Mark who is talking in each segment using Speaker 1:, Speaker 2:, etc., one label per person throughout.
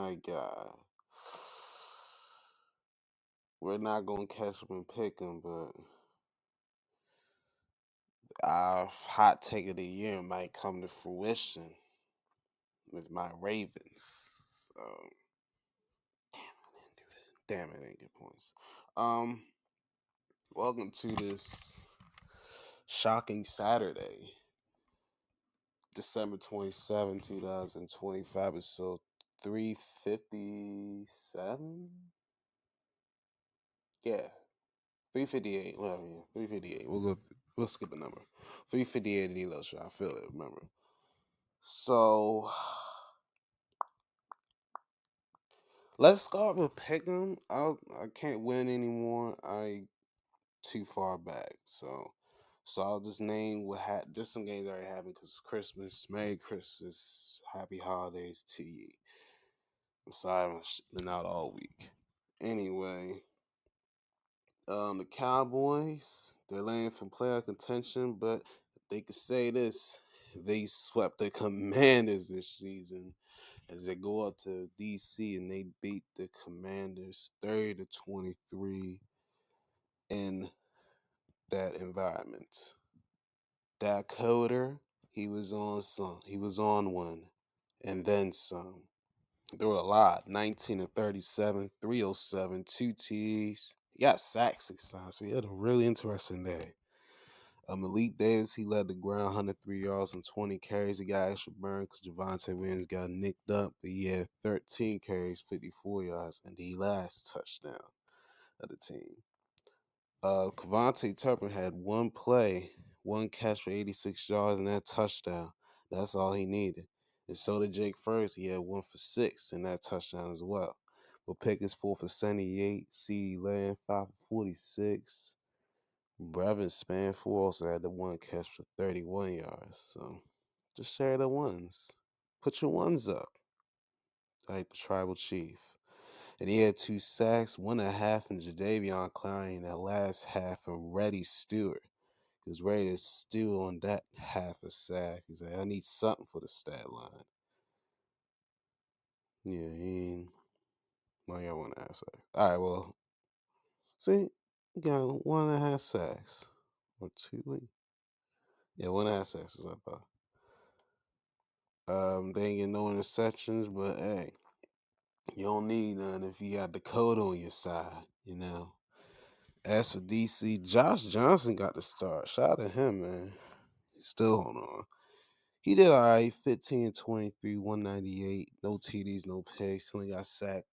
Speaker 1: my God. We're not gonna catch them and pick them, but our hot take of the year might come to fruition with my Ravens. So damn, I didn't get points. Um, welcome to this shocking Saturday, December 27, 2025. Episode 357. Yeah, 358. Well, yeah, 358. We'll skip a number. 358 Elo show. I feel it. Remember. So let's start with Pick'em. I can't win anymore. I too far back. So I'll just name just some games that already happened because it's Christmas. Merry Christmas. Happy holidays to you. I'm sorry I've been out all week. Anyway, the Cowboys, they're laying for playoff contention, but they could say this. They swept the Commanders this season as they go up to DC and they beat the Commanders 30-23 in that environment. That Coder, he was on some. He was on one. And then some. There were a lot. 19 and 37, 307, two T's. He got sacked 6 times, so he had a really interesting day. Malik Davis, he led the ground 103 yards and 20 carries. He got extra burn because Javante Williams got nicked up, but he had 13 carries, 54 yards, and the last touchdown of the team. Cavante Turpin had one play, one catch for 86 yards and that touchdown. That's all he needed. And so did Jake First. He had 1 for 6 and that touchdown as well. But Pickens 4 for 78, CeeDee Lamb 5 for 46. Brevin Spanford also had the one catch for 31 yards. So just share the ones. Put your ones up. Like the tribal chief. And he had 2 sacks, 1.5 from Jadavion Clowney in that last half from Reddy Stewart. He was ready to steal on that half a sack. He's like, I need something for the stat line. Yeah, he got 1.5 sacks. All right, well, see, he got 1.5 sacks. Or two, wait. Yeah, 1.5 sacks is what I thought. They ain't get no interceptions, but hey, you don't need none if you got the code on your side, you know. As for DC, Josh Johnson got the start. Shout out to him, man. He's still holding on. He did all right, 15 23, 198. No TDs, no picks. Only got sacked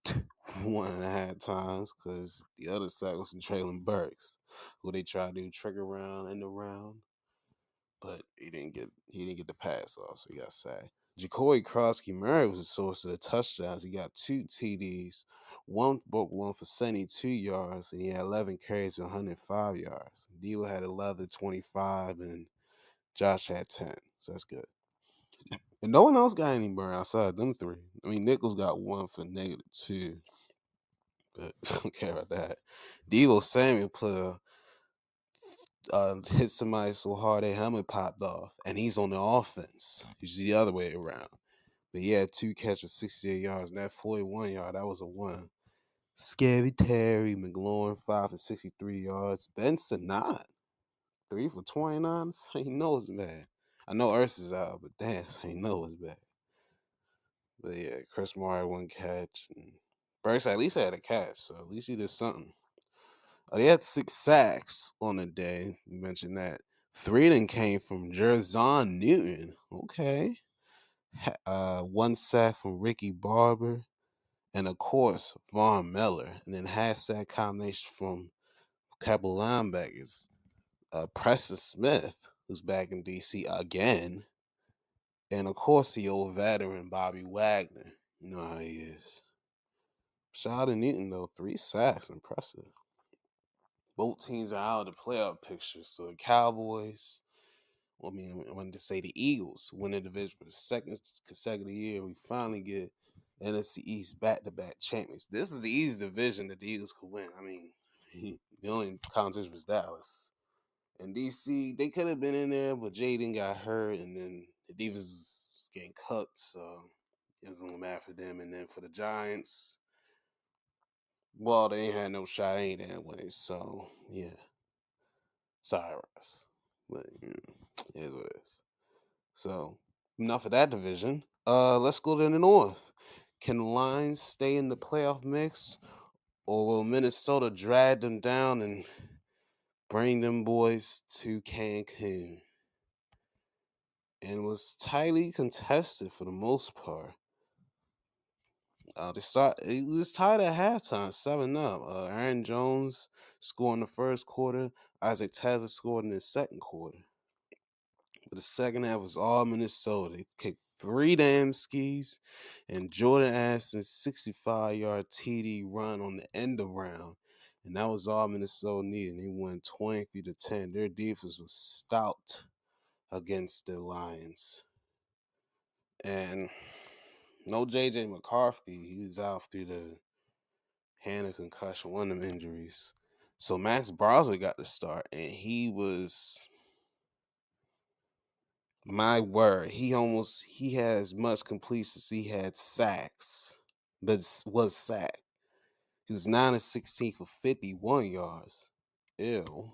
Speaker 1: 1.5 times because the other sack was from Traylon Burks, who they tried to do trick around in the round, but he didn't get the pass off, so he got sacked. Jacory Krosky Murray was the source of the touchdowns. He got 2 TDs. One broke one for 72 yards, and he had 11 carries for 105 yards. Debo had 11, 25, and Josh had 10. So that's good. And no one else got any burn outside them three. I mean, Nichols got one for -2, but I don't care about that. Debo Samuel hit somebody so hard their helmet popped off, and he's on the offense. He's the other way around. But he had 2 catches, 68 yards, and that 41-yard, that was a one. Scary Terry McLaurin, 5 for 63 yards. Benson, not 3 for 29. This ain't know it's bad. I know Ursa's out, but damn, this ain't know it's bad. But yeah, Chris Moore one catch. And Burks at least had a catch, so at least he did something. They had 6 sacks on the day. You mentioned that. 3 of them came from Jerzon Newton. Okay. 1 sack from Ricky Barber. And of course, Von Miller. And then half-sack combination from couple linebackers. Preston Smith, who's back in DC again. And of course, the old veteran Bobby Wagner. You know how he is. Shout out to Newton, though. 3 sacks. Impressive. Both teams are out of the playoff picture. So the Cowboys, I wanted to say the Eagles win the division for the second consecutive year. We finally get NFC East back-to-back champions. This is the easiest division that the Eagles could win. I mean, the only competition was Dallas. And DC, they could have been in there, but Jaden got hurt, and then the defense was getting cooked. So, It was only bad for them. And then for the Giants, well, they ain't had no shot any that way. So, yeah. Sorry, Russ. But, it is what it is. So, enough of that division. Let's go to the North. Can the Lions stay in the playoff mix, or will Minnesota drag them down and bring them boys to Cancun? And was tightly contested for the most part. It was tied at halftime, 7-up. Aaron Jones scored in the first quarter. Isaac Taylor scored in the second quarter. But the second half was all Minnesota. They kicked 3 damn skis, and Jordan Addison's 65-yard TD run on the end of round. And that was all Minnesota needed. They won 23-10. Their defense was stout against the Lions. And no JJ McCarthy. He was out through the hand of concussion, one of them injuries. So Max Broswell got the start, and he was, my word, he had as much completion as he had sacks, but was sacked. He was 9 of 16 for 51 yards. Ew.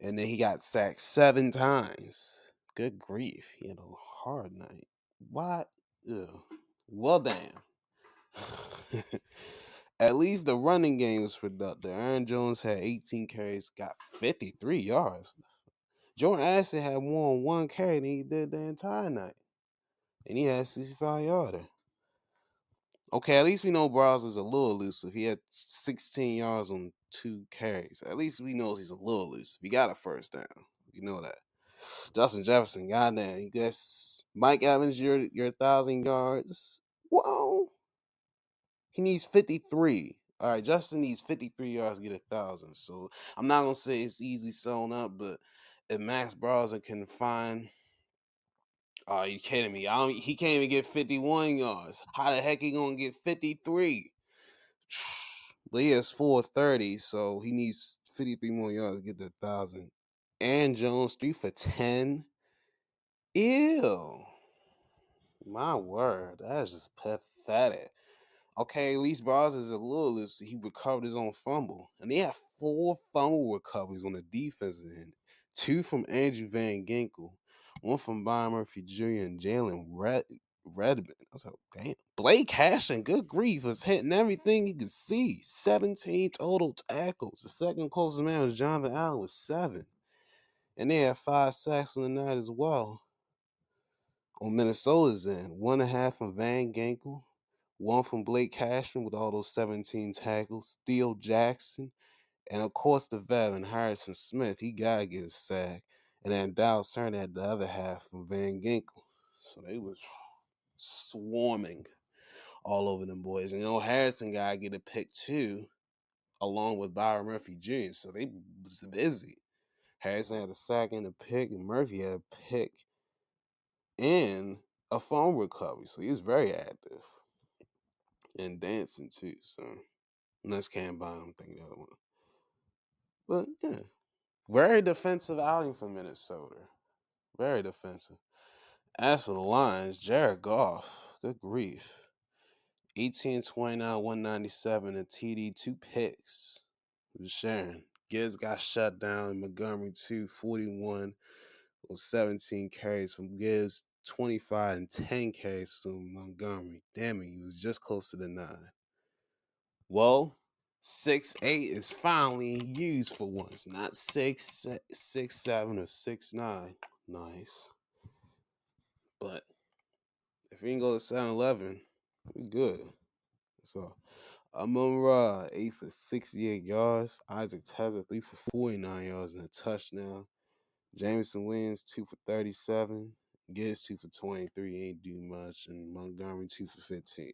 Speaker 1: And then he got sacked 7 times. Good grief. He had a hard night. What? Ew. Well, damn. At least the running game was productive. Aaron Jones had 18 carries, got 53 yards. Jordan Addison had more than 1 carry than he did the entire night. And he had 65 yarder. Okay, at least we know Bros is a little elusive. He had 16 yards on 2 carries. At least we know he's a little elusive. He got a first down. You know that. Justin Jefferson, goddamn. You guess Mike Evans, your 1,000 yards. Whoa. He needs 53. All right, Justin needs 53 yards to get 1,000. So I'm not gonna say it's easily sewn up, but if Max Browser can find, are you kidding me? He can't even get 51 yards. How the heck he gonna get 53? But he has 430, so he needs 53 more yards to get to 1,000. And Jones 3 for 10. Ew. My word, that is just pathetic. Okay, at least Bros is a little loose. He recovered his own fumble. And he had 4 fumble recoveries on the defensive end. 2 from Andrew Van Ginkel. 1 from Byron Murphy Jr. and Jalen Redmond. I was like, damn. Blake Cashin, good grief, was hitting everything he could see. 17 total tackles. The second closest man was Jonathan Allen with 7. And they had 5 sacks on the night as well. On Minnesota's end, 1.5 from Van Ginkel, 1 from Blake Cashman with all those 17 tackles, Theo Jackson, and of course the veteran Harrison Smith. He gotta get a sack. And then Dallas Turner had the other half from Van Ginkel. So they was swarming all over them boys. And Harrison gotta get a pick too, along with Byron Murphy Jr. So they was busy. Harrison had a sack and a pick, and Murphy had a pick and a phone recovery. So he was very active and dancing too. So unless Cam Bynum, I'm thinking the other one. But yeah, very defensive outing for Minnesota. Very defensive. As for the Lions, Jared Goff, good grief. 18, 29, 197, and TD, 2 picks. It was sharing. Gibbs got shut down. Montgomery, 241 with 17 carries from Gibbs, 25 and 10 carries from Montgomery. Damn it, he was just close to the 9. Well, 6'8" is finally used for once, not 6'7" or 6'9". Nice. But if we can go to 7-11, we good. So Amon-Ra, 8 for 68 yards. Isaac Tezza, 3 for 49 yards and a touchdown. Jameson Williams, 2 for 37. Gibbs, 2 for 23. Ain't do much. And Montgomery, 2 for 15.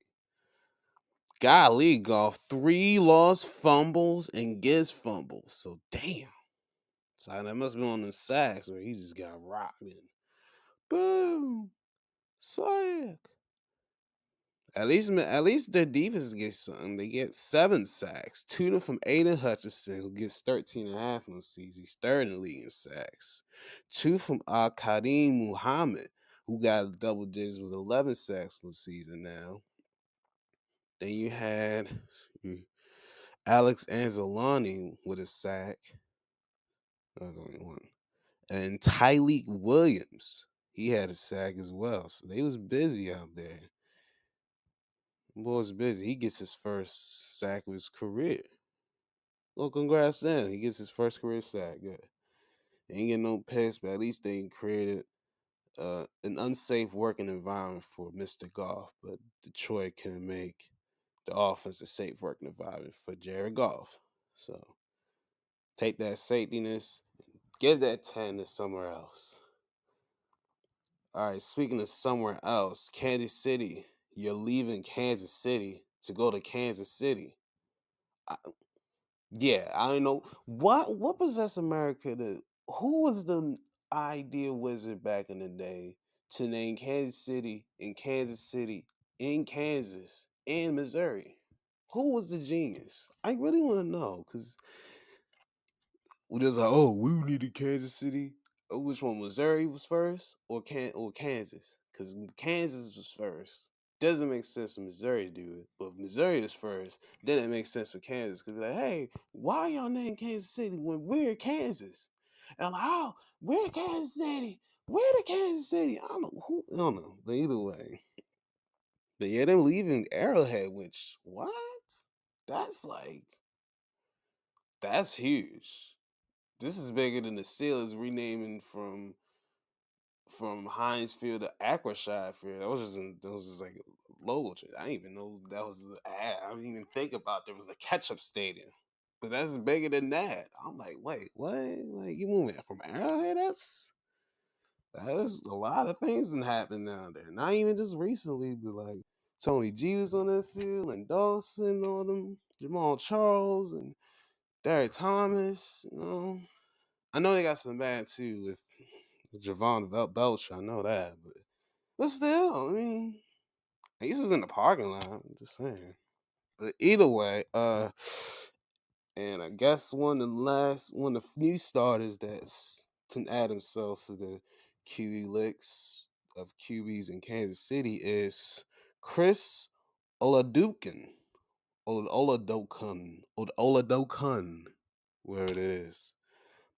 Speaker 1: Golly, Golf, 3 lost fumbles and Gibbs fumbles. So, damn. So, that must be on the sacks where he just got rocked in. Boom. Sack. At least their defense gets something. They get 7 sacks. 2 from Aiden Hutchinson, who gets 13.5 in the season. He's third in the league in sacks. 2 from Kadeem Muhammad, who got double digits with 11 sacks this season now. Then you had Alex Anzalone with a sack. That was only one. And Tyleek Williams, he had a sack as well. So they was busy out there. Boy's busy. He gets his first sack of his career. Well, congrats then. He gets his first career sack. Good. Ain't getting no picks, but at least they created an unsafe working environment for Mr. Goff. But Detroit can make the offense a safe working environment for Jared Goff. So take that safetyness, give that 10 to somewhere else. All right, speaking of somewhere else, Kansas City. You're leaving Kansas City to go to Kansas City. I, yeah, I don't know what possessed America to. Who was the idea wizard back in the day to name Kansas City in Kansas and Missouri? Who was the genius? I really want to know because we just like, oh, we needed Kansas City. Which one, Missouri was first or Kansas? Because Kansas was first. Doesn't make sense for Missouri to do it, but if Missouri is first, then it makes sense for Kansas. Because like, hey, why y'all name Kansas City when we're Kansas? And I'm like, oh, we're Kansas City. We're the Kansas City. I don't know, but either way. But yeah, them leaving Arrowhead, which what? That's like that's huge. This is bigger than the Steelers renaming from Heinz Field to Acrisure Field. That was just like a logo change. I didn't even know that was an ad. I didn't even think about there was a ketchup stadium. But that's bigger than that. I'm like, wait, what? Like you moving from Arrowhead? That's a lot of things that happen down there. Not even just recently, but like Tony G was on that field and Dawson on them, Jamal Charles and Derek Thomas, I know they got some bad too with Javon Belcher. I know that, but still, I mean, he was in the parking lot. I'm just saying. But either way, and I guess one of the new starters that's can add themselves to the QB licks of QBs in Kansas City is Chris Oladukin. Oladokun, where it is.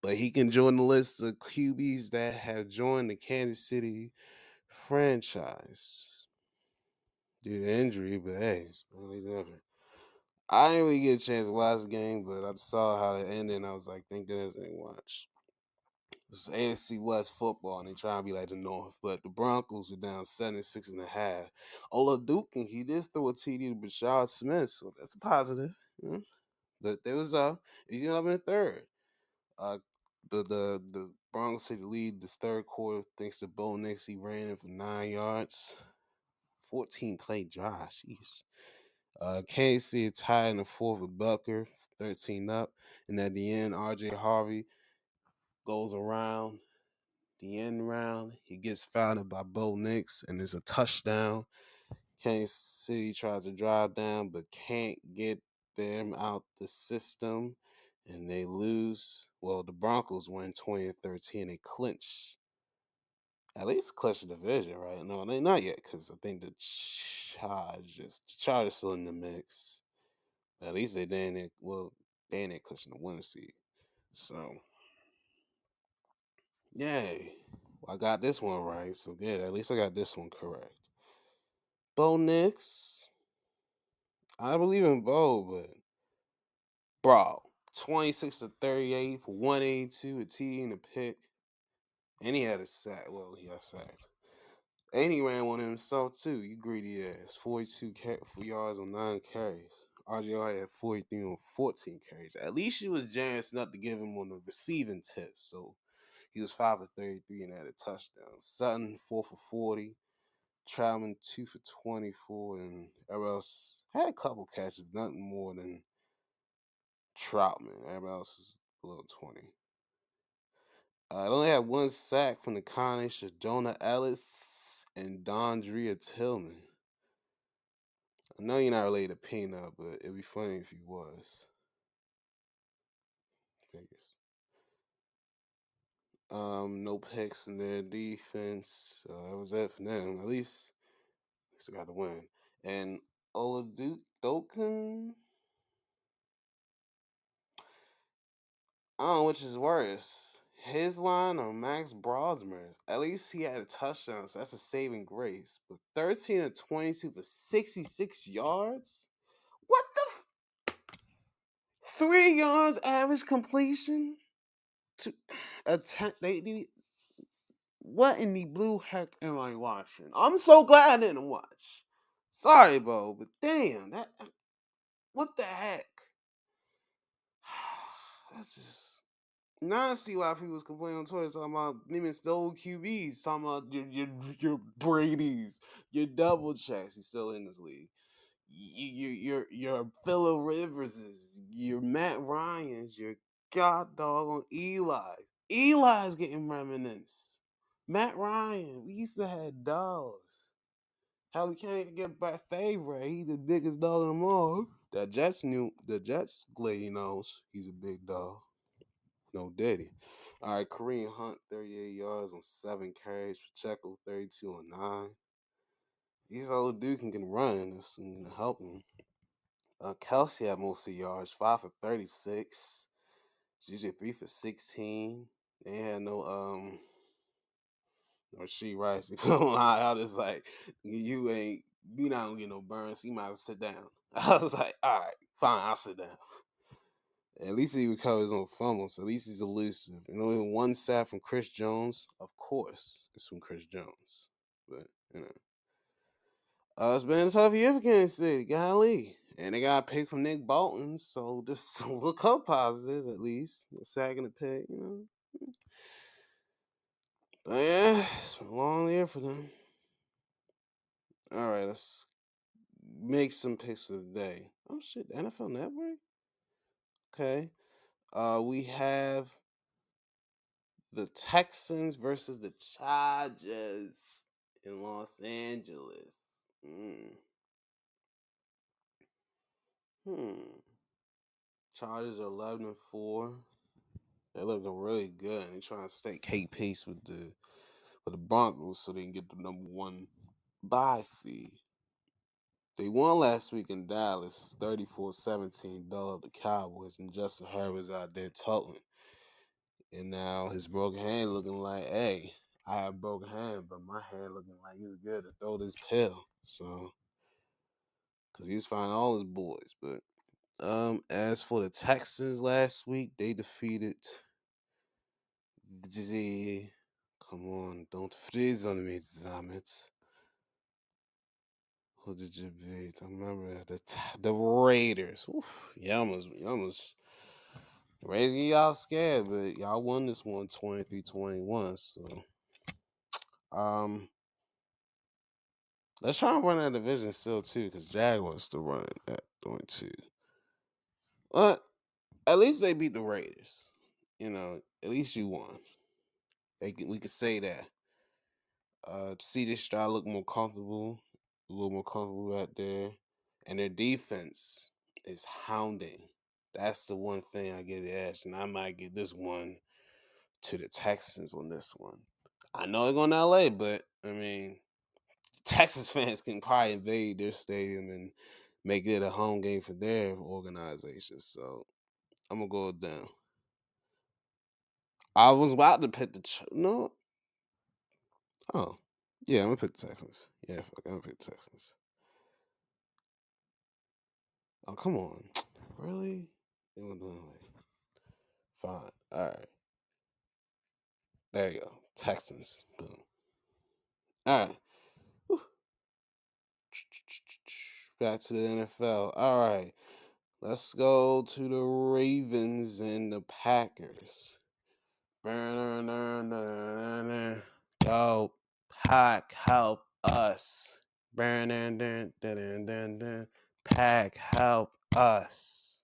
Speaker 1: But he can join the list of QBs that have joined the Kansas City franchise due to injury. But hey, it's really never. I didn't really get a chance to watch the game, but I saw how it ended, and I was like, thank goodness I didn't watch. It's AFC West football, and they trying to be like the North, but the Broncos were down 76.5. Ola Duke, and he did throw a TD to Bashard Smith, so that's a positive. But there was he's up in the third. Uh, the Broncos take the lead this third quarter thanks to Bo Nix. He ran in for 9 yards, 14 play drive. Jeez. KC tied in the fourth with Bucker, 13 up, and at the end, RJ Harvey goes around the end round. He gets fouled by Bo Nix, and it's a touchdown. Kansas City tried to drive down, but can't get them out the system, and they lose. Well, the Broncos win 20-13. They clinch, at least clinch the division, right? No, they not yet, because I think the Chargers still in the mix. At least they didn't. Well, they ain't clinching the one seed. So, yay. Well, I got this one right, so good. At least I got this one correct. Bo Nix. I believe in Bo, but bro, 26-38 for 182, a TD and a pick. And he had a sack. Well, he got sacked. And he ran one himself, too. You greedy ass. 42 yards on 9 carries. RJ had 43 on 14 carries. At least she was generous enough to give him on the receiving tip. So he was 5 for 33 and had a touchdown. Sutton, 4 for 40. Troutman, 2 for 24. And everybody else had a couple catches, nothing more than Troutman. Everybody else was below 20. I only had one sack from the combination of Jonah Ellis and Dondria Tillman. I know you're not related to Peanut, but it'd be funny if he was. Figures. No picks in their defense. That was it for them. At least they got to win. And Oladukin, I don't know which is worse. His line or Max Brosmer's. At least he had a touchdown, so that's a saving grace. But 13 of 22 for 66 yards? What the 3 yards average completion? To attack what in the blue heck am I watching? I'm so glad I didn't watch. Sorry, Bo, but damn, that what the heck? That's just now I see why people was complaining on Twitter talking about even stole QBs, talking about your Brady's, your double checks. He's still in this league. Your Phillip Riverses, your Matt Ryan's, your god dog on Eli. Eli's getting reminiscence. Matt Ryan, we used to have dogs. How we can't even get by favorite? He the biggest dog of them all. The Jets lady knows he's a big dog. No Diddy. All right, Kareem Hunt, 38 yards on 7 carries. Pacheco, 32 on 9. These old dude can run. That's gonna help him. Kelsey had most of the yards, 5 for 36. Usually 3 for 16. They had no she Rice. I was like, you not gonna get no burns. So you might as well sit down. I was like, all right, fine, I'll sit down. At least he recovers on fumbles. At least he's elusive. Only one sack from Chris Jones. Of course, it's from Chris Jones. But it's been a tough year for Kansas City. Golly, and they got a pick from Nick Bolton. So just look up positives at least. The sack and the pick. But yeah, it's been a long year for them. All right, let's make some picks of the day. Oh shit, the NFL Network. Okay. We have the Texans versus the Chargers in Los Angeles. Mm. Hmm. Chargers are 11-4. They're looking really good. They're trying to stay pace with the Broncos so they can get the number one bye seed. They won last week in Dallas, 34-17, dull the Cowboys, and Justin Herbert's out there toting. And now his broken hand looking like, hey, I have broken hand, but my hand looking like it's good to throw this pill. So, because he was finding all his boys. But as for the Texans last week, they defeated the. Come on, don't freeze on me, Zamet. Who did you beat? I remember the Raiders. Oof, y'all Raiders get y'all scared, but y'all won this one 23-21. So, um, let's try and run that division still too, because Jaguars still running that doing too. But at least they beat the Raiders. At least you won. We could say that. CD Stroud look more comfortable, a little more comfortable out there, and their defense is hounding. That's the one thing I get to ask, and I might get this one to the Texans on this one. I know they're going to LA, but I mean, Texas fans can probably invade their stadium and make it a home game for their organization. So I'm gonna go with them. I was about to pick no. Oh, yeah, I'm gonna pick the Texans. Yeah, fuck, I'm gonna pick the Texans. Oh, come on, really? They were doing like fine. All right, there you go. Texans. Boom. All right. Whew. Back to the NFL. All right. Let's go to the Ravens and the Packers. Go, Pack, help us. Pack, help us.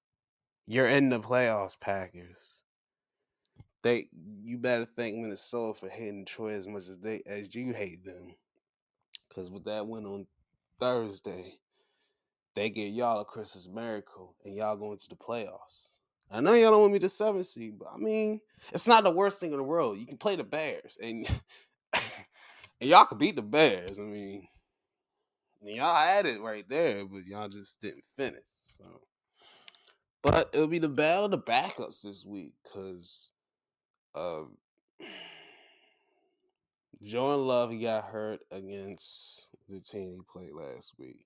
Speaker 1: You're in the playoffs, Packers. You better thank Minnesota for hating Troy as much as you hate them. Because with that win on Thursday, they get y'all a Christmas miracle, and y'all going to the playoffs. I know y'all don't want me the 7th seed, but I mean, it's not the worst thing in the world. You can play the Bears, and, and y'all could beat the Bears. I mean, y'all had it right there, but y'all just didn't finish. So, but it'll be the battle of the backups this week because uh, Jordan Love, he got hurt against the team he played last week.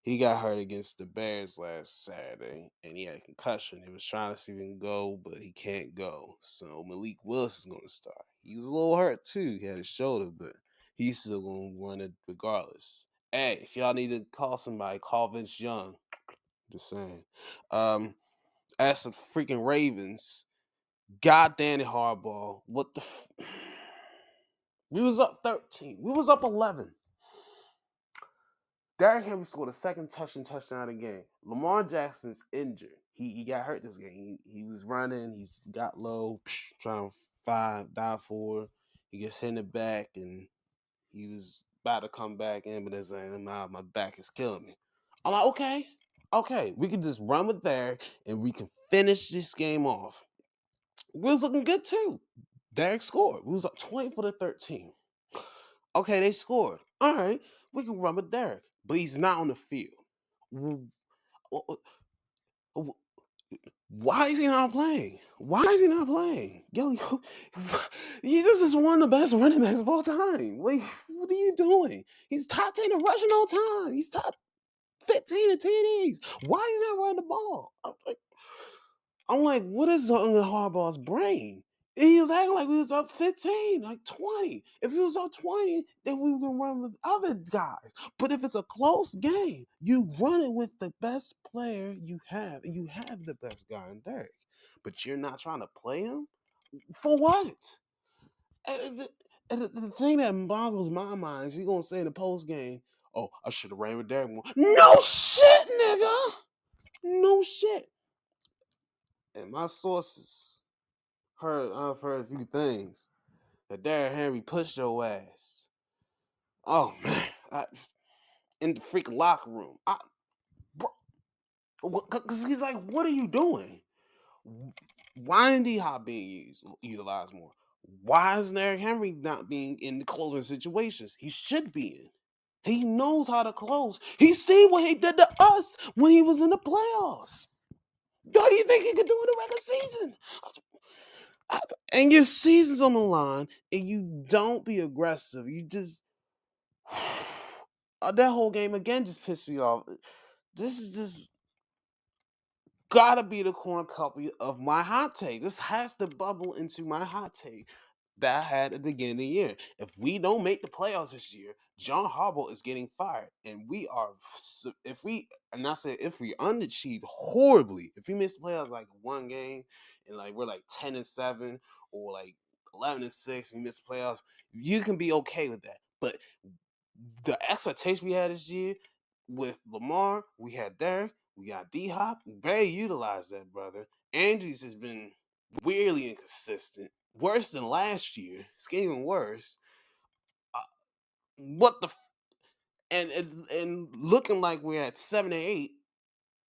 Speaker 1: He got hurt against the Bears last Saturday, and he had a concussion. He was trying to see if he can go, but he can't go. So Malik Willis is going to start. He was a little hurt too. He had his shoulder, but he's still going to run it regardless. Hey, if y'all need to call somebody, call Vince Young. Just saying. As the freaking Ravens, God Danny Harbaugh, what the? We was up 13. We was up 11. Derrick Henry scored a second touchdown of the game. Lamar Jackson's injured. He got hurt this game. He was running. He's got low, trying to dive forward. He gets hit in the back, and he was about to come back in, but they're saying, nah, my back is killing me. I'm like, okay, we can just run with Derrick, and we can finish this game off. We was looking good, too. Derrick scored. We was up 20-13. Okay, they scored. All right, we can run with Derrick, but he's not on the field. Why is he not playing? Why is he not playing? Yo, this is one of the best running backs of all time. Like, what are you doing? He's top 10 in rushing all time. He's top 15 in TDs. Why is he not running the ball? I'm like, what is on the Harbaugh's brain? He was acting like we was up 15, like 20. If he was up 20, then we can run with other guys. But if it's a close game, you run it with the best player you have, and you have the best guy in Derek. But you're not trying to play him? For what? And the thing that boggles my mind is he gonna say in the post game, "Oh, I should have ran with Derek more." No shit, nigga. No shit. And my sources I've heard a few things. That Derrick Henry pushed your ass. Oh man, in the freaking locker room. Because he's like, what are you doing? Why isn't D Hop being utilized more? Why is Derrick Henry not being in the closing situations? He should be in. He knows how to close. He see what he did to us when he was in the playoffs. What do you think he could do in the regular season? And your season's on the line, and you don't be aggressive. You just that whole game again just pissed me off. This is just gotta be the corner copy of my hot take. This has to bubble into my hot take that I had at the beginning of the year. If we don't make the playoffs this year, John Harbaugh is getting fired, and we are. If we, and I said if we underachieve horribly, if we miss the playoffs like one game, and like we're like 10-7 or like 11-6, we miss the playoffs, you can be okay with that. But the expectation we had this year with Lamar, we had Derek, we got D Hop. Very utilized that, brother. Andrews has been weirdly inconsistent, worse than last year. It's getting even worse. Uh, what the and looking like we're at 7-8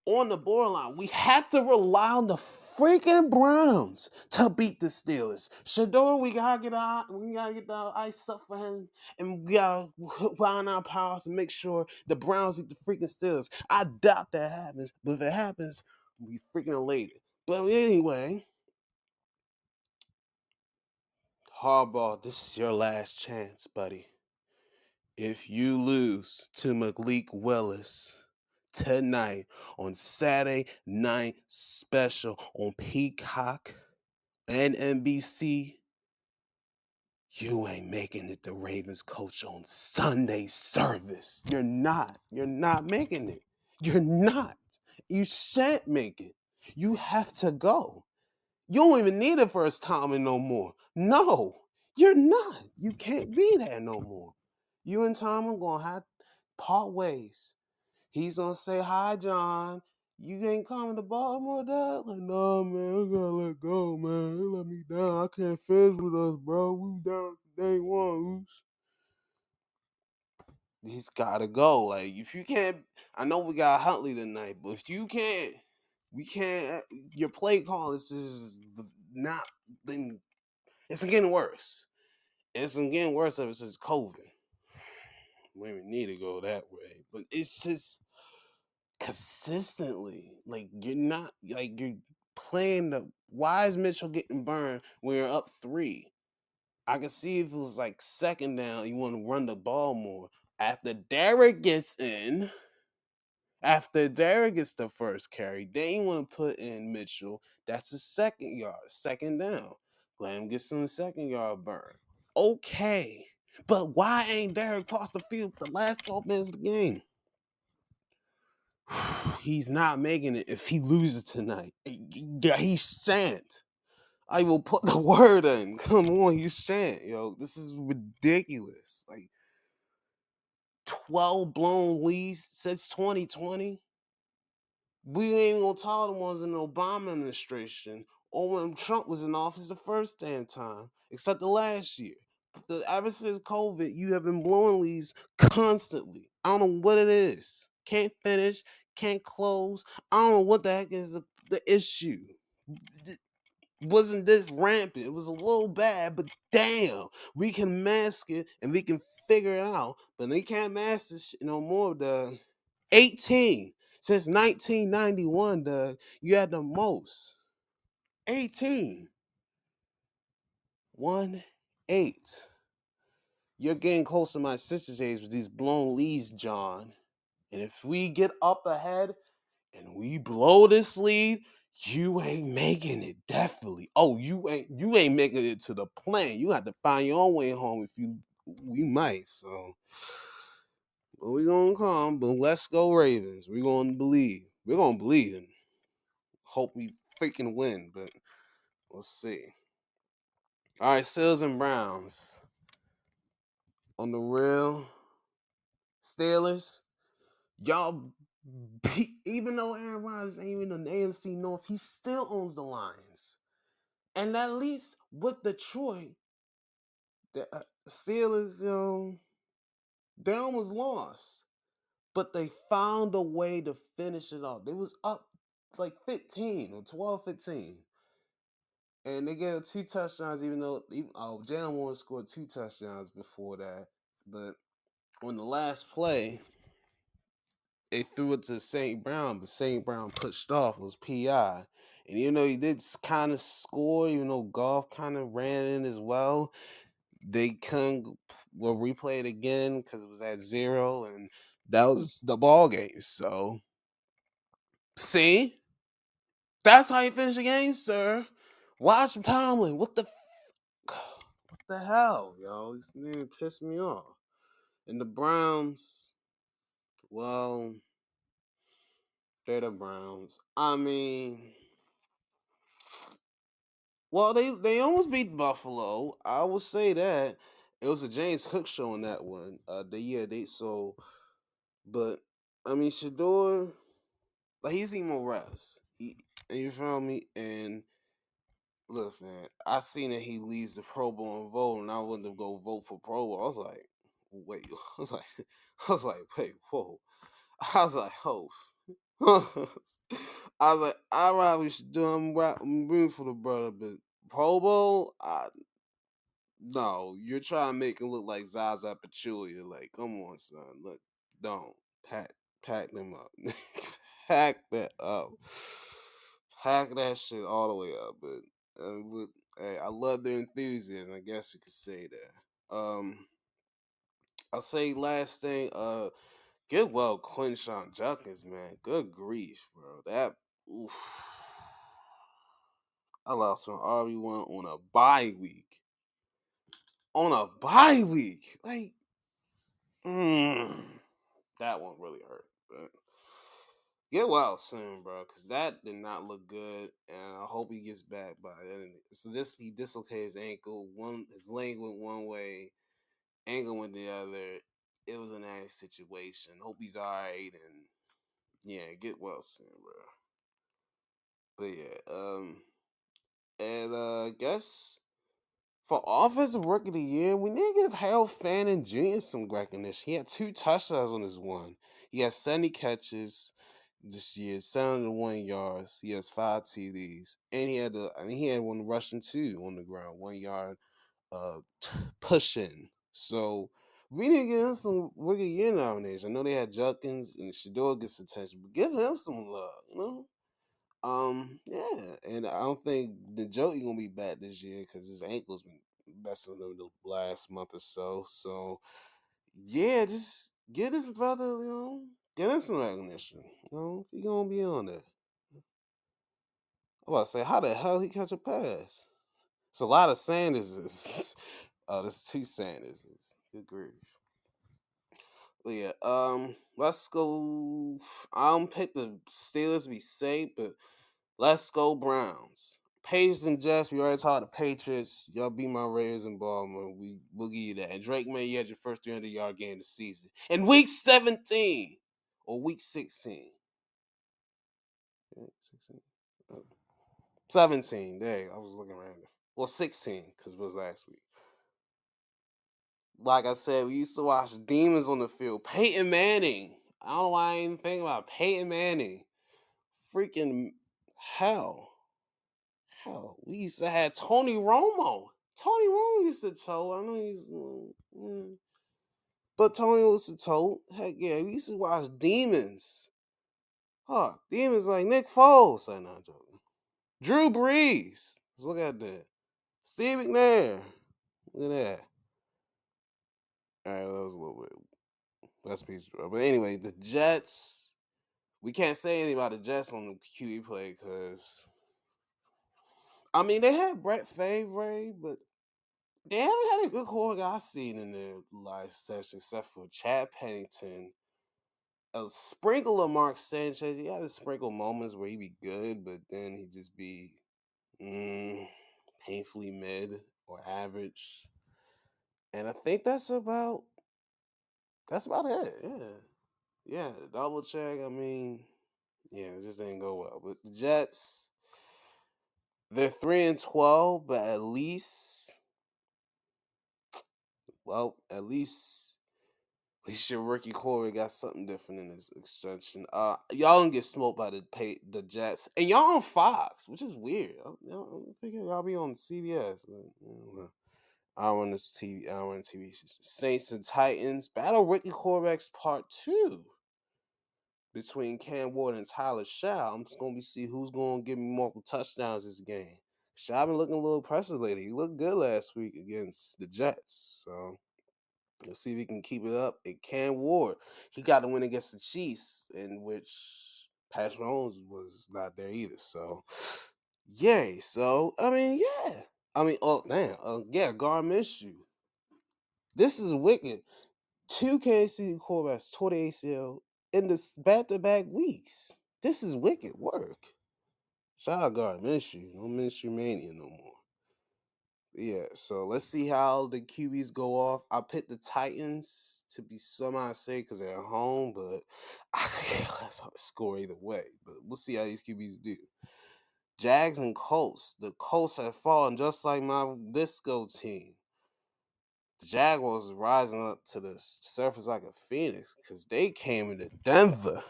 Speaker 1: on the borderline. We have to rely on the freaking Browns to beat the Steelers. Shador, we gotta get the ice up for him, and we gotta wind our powers to make sure the Browns beat the freaking Steelers. I doubt that happens, but if it happens, we freaking elated. But anyway, Harbaugh, this is your last chance, buddy. If you lose to Malik Willis tonight on Saturday Night Special on Peacock and NBC, you ain't making it the Ravens coach on Sunday service. You're not. You're not making it. You're not. You shan't make it. You have to go. You don't even need it first time no more. No, you're not. You can't be there no more. You and Tom are gonna have part ways. He's gonna say, "Hi, John. You ain't coming to Baltimore, Dad?" Like, "No, man, I gotta let go, man. They let me down. I can't finish with us, bro. We down to day one." He's gotta go. Like, if you can't, I know we got Huntley tonight, but if you can't We can't. Your play call is not been. It's been getting worse. It's been getting worse ever since COVID. We don't even need to go that way, but it's just consistently like you're not like you're playing the. Why is Mitchell getting burned when you're up three? I can see if it was like second down, you want to run the ball more. After Derek gets in, after Derek gets the first carry, then you want to put in Mitchell. That's the second yard, second down. Let him get some second yard burn. Okay. But why ain't Derek across the field for the last 12 minutes of the game? He's not making it if he loses tonight. Yeah, he shan't. I will put the word in. Come on, you shan't, yo. This is ridiculous. Like 12 blown leads since 2020. We ain't even gonna talk the ones in the Obama administration or when Trump was in office the first damn time, except the last year. Ever since COVID, you have been blowing leads constantly. I don't know what it is. Can't finish, can't close. I don't know what the heck is the issue. Wasn't this rampant? It was a little bad, but damn, we can mask it and we can figure it out. But they can't mask this shit no more, dog. 18 since 1991, Doug. You had the most. 18. 1 8. You're getting close to my sister's age with these blown leads, John. And if we get up ahead and we blow this lead, you ain't making it. Definitely. Oh, you ain't making it to the plane. You have to find your own way home if you we might. So but we gonna come, but let's go Ravens. We're gonna believe. We're gonna believe and hope we freaking win, but we'll see. All right, Steelers and Browns. On the real Steelers, y'all beat, even though Aaron Rodgers ain't even in the AFC North, he still owns the Lions. And at least with Detroit, the Steelers, they almost lost. But they found a way to finish it off. They was up like 15 or 12, 15. And they gave 2 touchdowns, even though Jalen Warren scored 2 touchdowns before that. But on the last play, they threw it to St. Brown, but St. Brown pushed off. It was PI. And even though he did kind of score, even though Goff kind of ran in as well, they couldn't well replay it again because it was at 0, and that was the ball game. So, see, that's how you finish a game, sir. Watch Tomlin. What the hell, yo? This nigga pissed me off. And the Browns, well, they're the Browns. I mean, well, they almost beat Buffalo. I will say that it was a James Cook show in that one. But I mean, Shador, like he's need more rest. You feel me? And look, man, I seen that he leads the Pro Bowl and vote, and I wouldn't have go vote for Pro Bowl. I was like, wait, I was like, wait, whoa. I was like, oh. I was like, I probably should do. I'm rooting for the brother, but Pro Bowl, no, you're trying to make him look like Zaza Pachulia. Like, come on, son, look, don't pack them up, pack that up, pack that shit all the way up. But hey, I love their enthusiasm. I guess we could say that. I'll say last thing. Get well, Quinshawn Judkins, man. Good grief, bro. That oof. I lost my RB1 on a bye week. On a bye week, like, that one really hurt. But get well soon, bro, because that did not look good, and I hope he gets back by then. So he dislocated his ankle. His leg went one way, ankle went the other. It was an nasty situation. Hope he's all right, and yeah, get well soon, bro. But yeah, and I guess for offensive rookie of the year, we need to give Harold Fannin Jr. some recognition. He had 2 touchdowns on his one. He had 70 catches. this year, 701 yards. He has 5 TDs, and he had one rushing too on the ground, 1 yard pushing. So we need to give him some rookie year nomination. I know they had Judkins and Shador gets attention, but give him some love, you know. Yeah, and I don't think the Joey gonna be back this year because his ankle's been messing with him the last month or so. So yeah, just get his brother, get him some recognition. He gonna be on there. I'm about to say, how the hell he catch a pass? It's a lot of Sanderses. There's 2 Sanderses. Good grief. But yeah, let's go. I don't pick the Steelers to be safe, but let's go Browns. Patriots and Jets, we already talked the Patriots. Y'all beat my Raiders in Baltimore. We'll give you that. And Drake May, you had your first 300-yard game of the season. In week 17 or week 16. 16? 17. Dang, I was looking around. Well, 16, because it was last week. Like I said, we used to watch Demons on the field. Peyton Manning. I don't know why I ain't thinking about Peyton Manning. Freaking hell. Hell, we used to have Tony Romo. Tony Romo used to toe. I know he's, but Tony used to toe. Heck yeah, we used to watch Demons. Huh, Demons like Nick Foles. I'm not joking. Drew Brees. Let's look at that. Steve McNair. Look at that. All right, that was a little bit. That's piece. But anyway, the Jets. We can't say anything about the Jets on the QE play because I mean they had Brett Favre, but they haven't had a good quarterback I've seen in their last session except for Chad Pennington. A sprinkle of Mark Sanchez. He had a sprinkle moments where he'd be good, but then he'd just be painfully mid or average. And I think that's about it. Yeah. Yeah. Double check. I mean, yeah, it just didn't go well. But the Jets, they're 3-12, but at least your rookie quarterback got something different in his extension. Y'all don't get smoked by the Jets, and y'all on Fox, which is weird. I'm thinking y'all be on CBS. But, I don't want this TV. I don't want TV. Saints and Titans battle rookie quarterbacks part 2 between Cam Ward and Tyler Shaw. I'm just gonna be see who's gonna give me multiple touchdowns this game. Shaw been looking a little impressive lately. He looked good last week against the Jets, so. Let's see if he can keep it up. And Cam Ward, he got to win against the Chiefs, in which Patrick Mahomes was not there either. So, yay. So, I mean, yeah. I mean, oh, damn. Yeah, Gar Minshew. This is wicked. 2 KC quarterbacks tore the ACL in this back-to-back weeks. This is wicked work. Shout out Gar Minshew. No Minshew mania no more. Yeah, so let's see how the QBs go off. I picked the Titans to be somehow safe because they're at home, but that's how to score either way. But we'll see how these QBs do. Jags and Colts. The Colts have fallen just like my disco team. The Jaguars is rising up to the surface like a phoenix because they came into Denver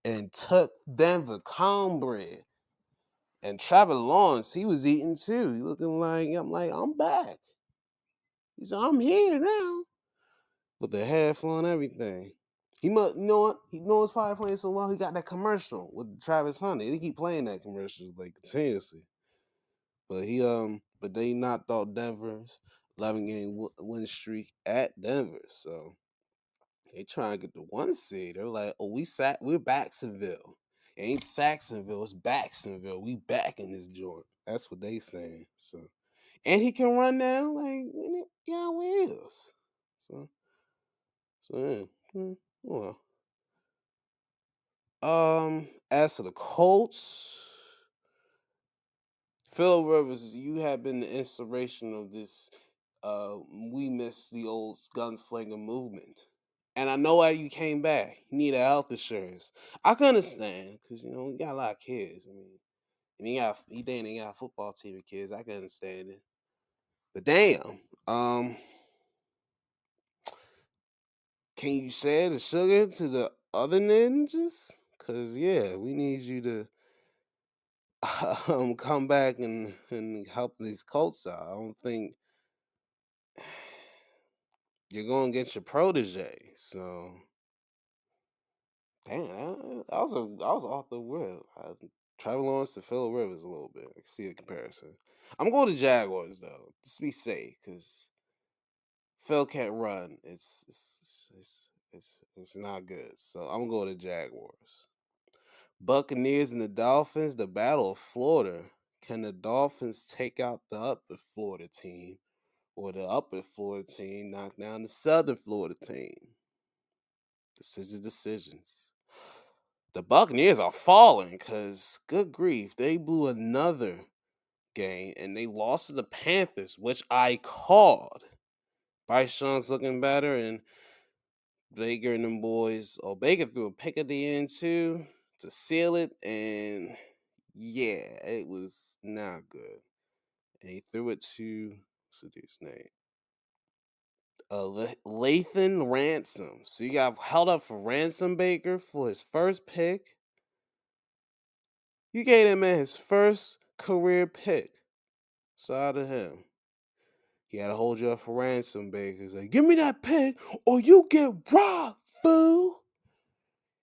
Speaker 1: and took Denver cornbread. And Trevor Lawrence, he was eating too. He looking like I'm back. He said, I'm here now. With the hair flowing and everything. He must, you know what? He knows probably playing so well. He got that commercial with Travis Hunter. They keep playing that commercial like continuously. But they knocked out Denver's 11-game win streak at Denver. So they trying to get the 1 seed. They're like, oh, we're Baxonville. It ain't Saxonville, it's Baxonville. We back in this joint. That's what they saying. So, and he can run now, like yeah, wheels. So yeah. Well, as to the Colts, Phil Rivers, you have been the inspiration of this. We miss the old gunslinger movement, and I know why you came back. You need a health insurance. I can understand because you got a lot of kids. I mean, and he got a football team of kids. I can understand it, but damn, can you share the sugar to the other ninjas? Cause yeah, we need you to come back and help these Colts out. I don't think you're gonna get your protege. So damn, I was off the rip. Trevor Lawrence to Phillip Rivers a little bit. I can see the comparison. I'm going to Jaguars though, just to be safe, because Phil can't run. It's not good. So I'm going to Jaguars. Buccaneers and the Dolphins, the Battle of Florida. Can the Dolphins take out the Upper Florida team, or the Upper Florida team knock down the Southern Florida team? Decisions. The Buccaneers are falling because, good grief, they blew another game and they lost to the Panthers, which I called. Bryce Young's looking better, and Baker and them boys. Oh, Baker threw a pick at the end too to seal it, and yeah, it was not good. And he threw it to what's the dude's name? Lathan Ransom. So you got held up for Ransom Baker for his first pick. You gave him his first career pick. So out of him. He had to hold you up for ransom, Baker. He's like, give me that pick or you get robbed, fool.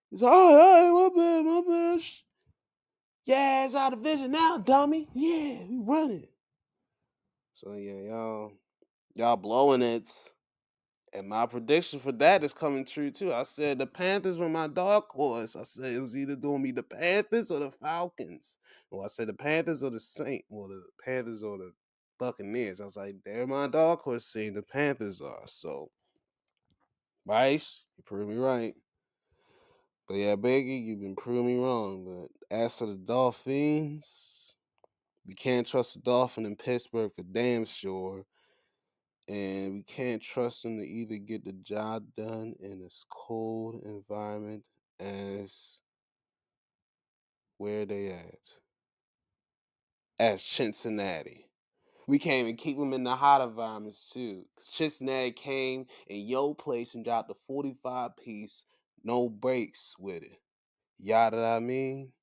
Speaker 1: He's like, all right, my bad. Yeah, it's out of vision now, dummy. Yeah, we running. So yeah, y'all blowing it. And my prediction for that is coming true too. I said the Panthers were my dark horse. I said it was either going to be the Panthers or the Falcons. Well, I said the Panthers or the Saints. Well, the Panthers or the Buccaneers. I was like, they're my dark horse. Saying the Panthers are. So, Bryce, you proved me right. But yeah, Biggie, you've been proving me wrong. But as for the Dolphins, we can't trust the Dolphin in Pittsburgh for damn sure. And we can't trust them to either get the job done in this cold environment as where they at Cincinnati. We can't even keep them in the hot environments too. Cincinnati came in your place and dropped a 45-piece, no breaks with it. Yada I mean?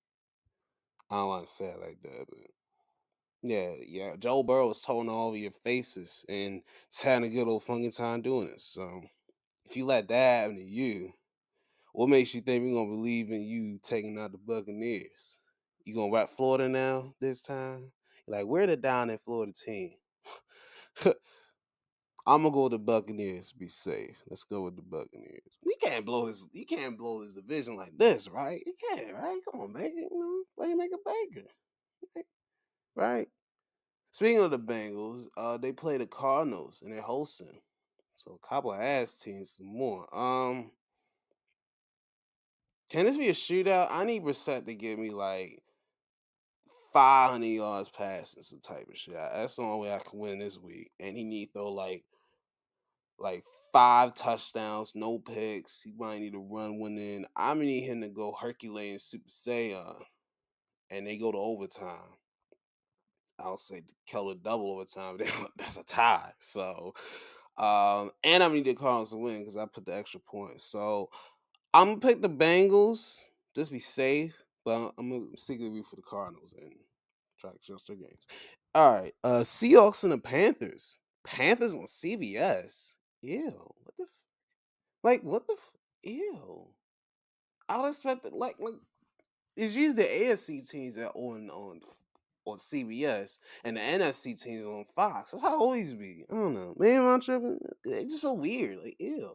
Speaker 1: I don't want to say it like that, but yeah. Joe Burrow was toting all over your faces and just having a good old funky time doing it. So if you let that happen to you, what makes you think we're gonna believe in you taking out the Buccaneers? You gonna rap Florida now this time? Like, we're the down in Florida team. I'm gonna go with the Buccaneers to be safe. Let's go with the Buccaneers. We can't blow this. You can't blow this division like this, right? You can't, right? Come on, Baker. Why you make a Baker, right? Speaking of the Bengals, they play the Cardinals and they're hosting. So a couple of ass teams more. Can this be a shootout? I need Brissett to give me like 500 yards passing, some type of shit. That's the only way I can win this week. And he need to throw like 5 touchdowns, no picks. He might need to run one in. I need him to go Herculean Super Saiyan, and they go to overtime. I'll say kill a double overtime. That's a tie. So, and I need the Cardinals to win because I put the extra point. So I'm gonna pick the Bengals. Just be safe, but I'm gonna secretly root for the Cardinals and try to adjust their games. All right, Seahawks and the Panthers. Panthers on CBS. Ew, what the like? What the ew? I would expect it, like it's usually the AFC teams that on CBS and the NFC teams on Fox. That's how it always be. I don't know. Maybe I'm tripping. It just feel weird. Like ew.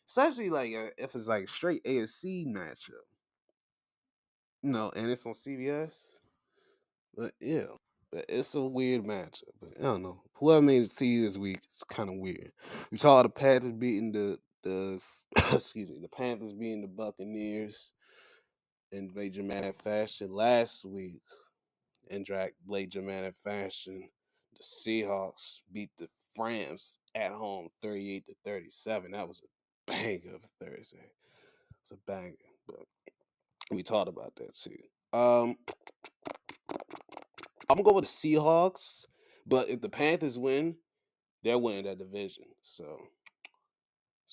Speaker 1: Especially like if it's like straight AFC matchup. No, and it's on CBS. But yeah, but it's a weird matchup. But I don't know. Whoever made the TV this week, it's kind of weird. We saw the Panthers beating the excuse me, the Panthers beating the Buccaneers in late dramatic fashion last week. In late dramatic fashion, the Seahawks beat the Rams at home 38-37. That was a banger of Thursday. It's a banger, but we talked about that too. I'm gonna go with the Seahawks, but if the Panthers win, they're winning that division. So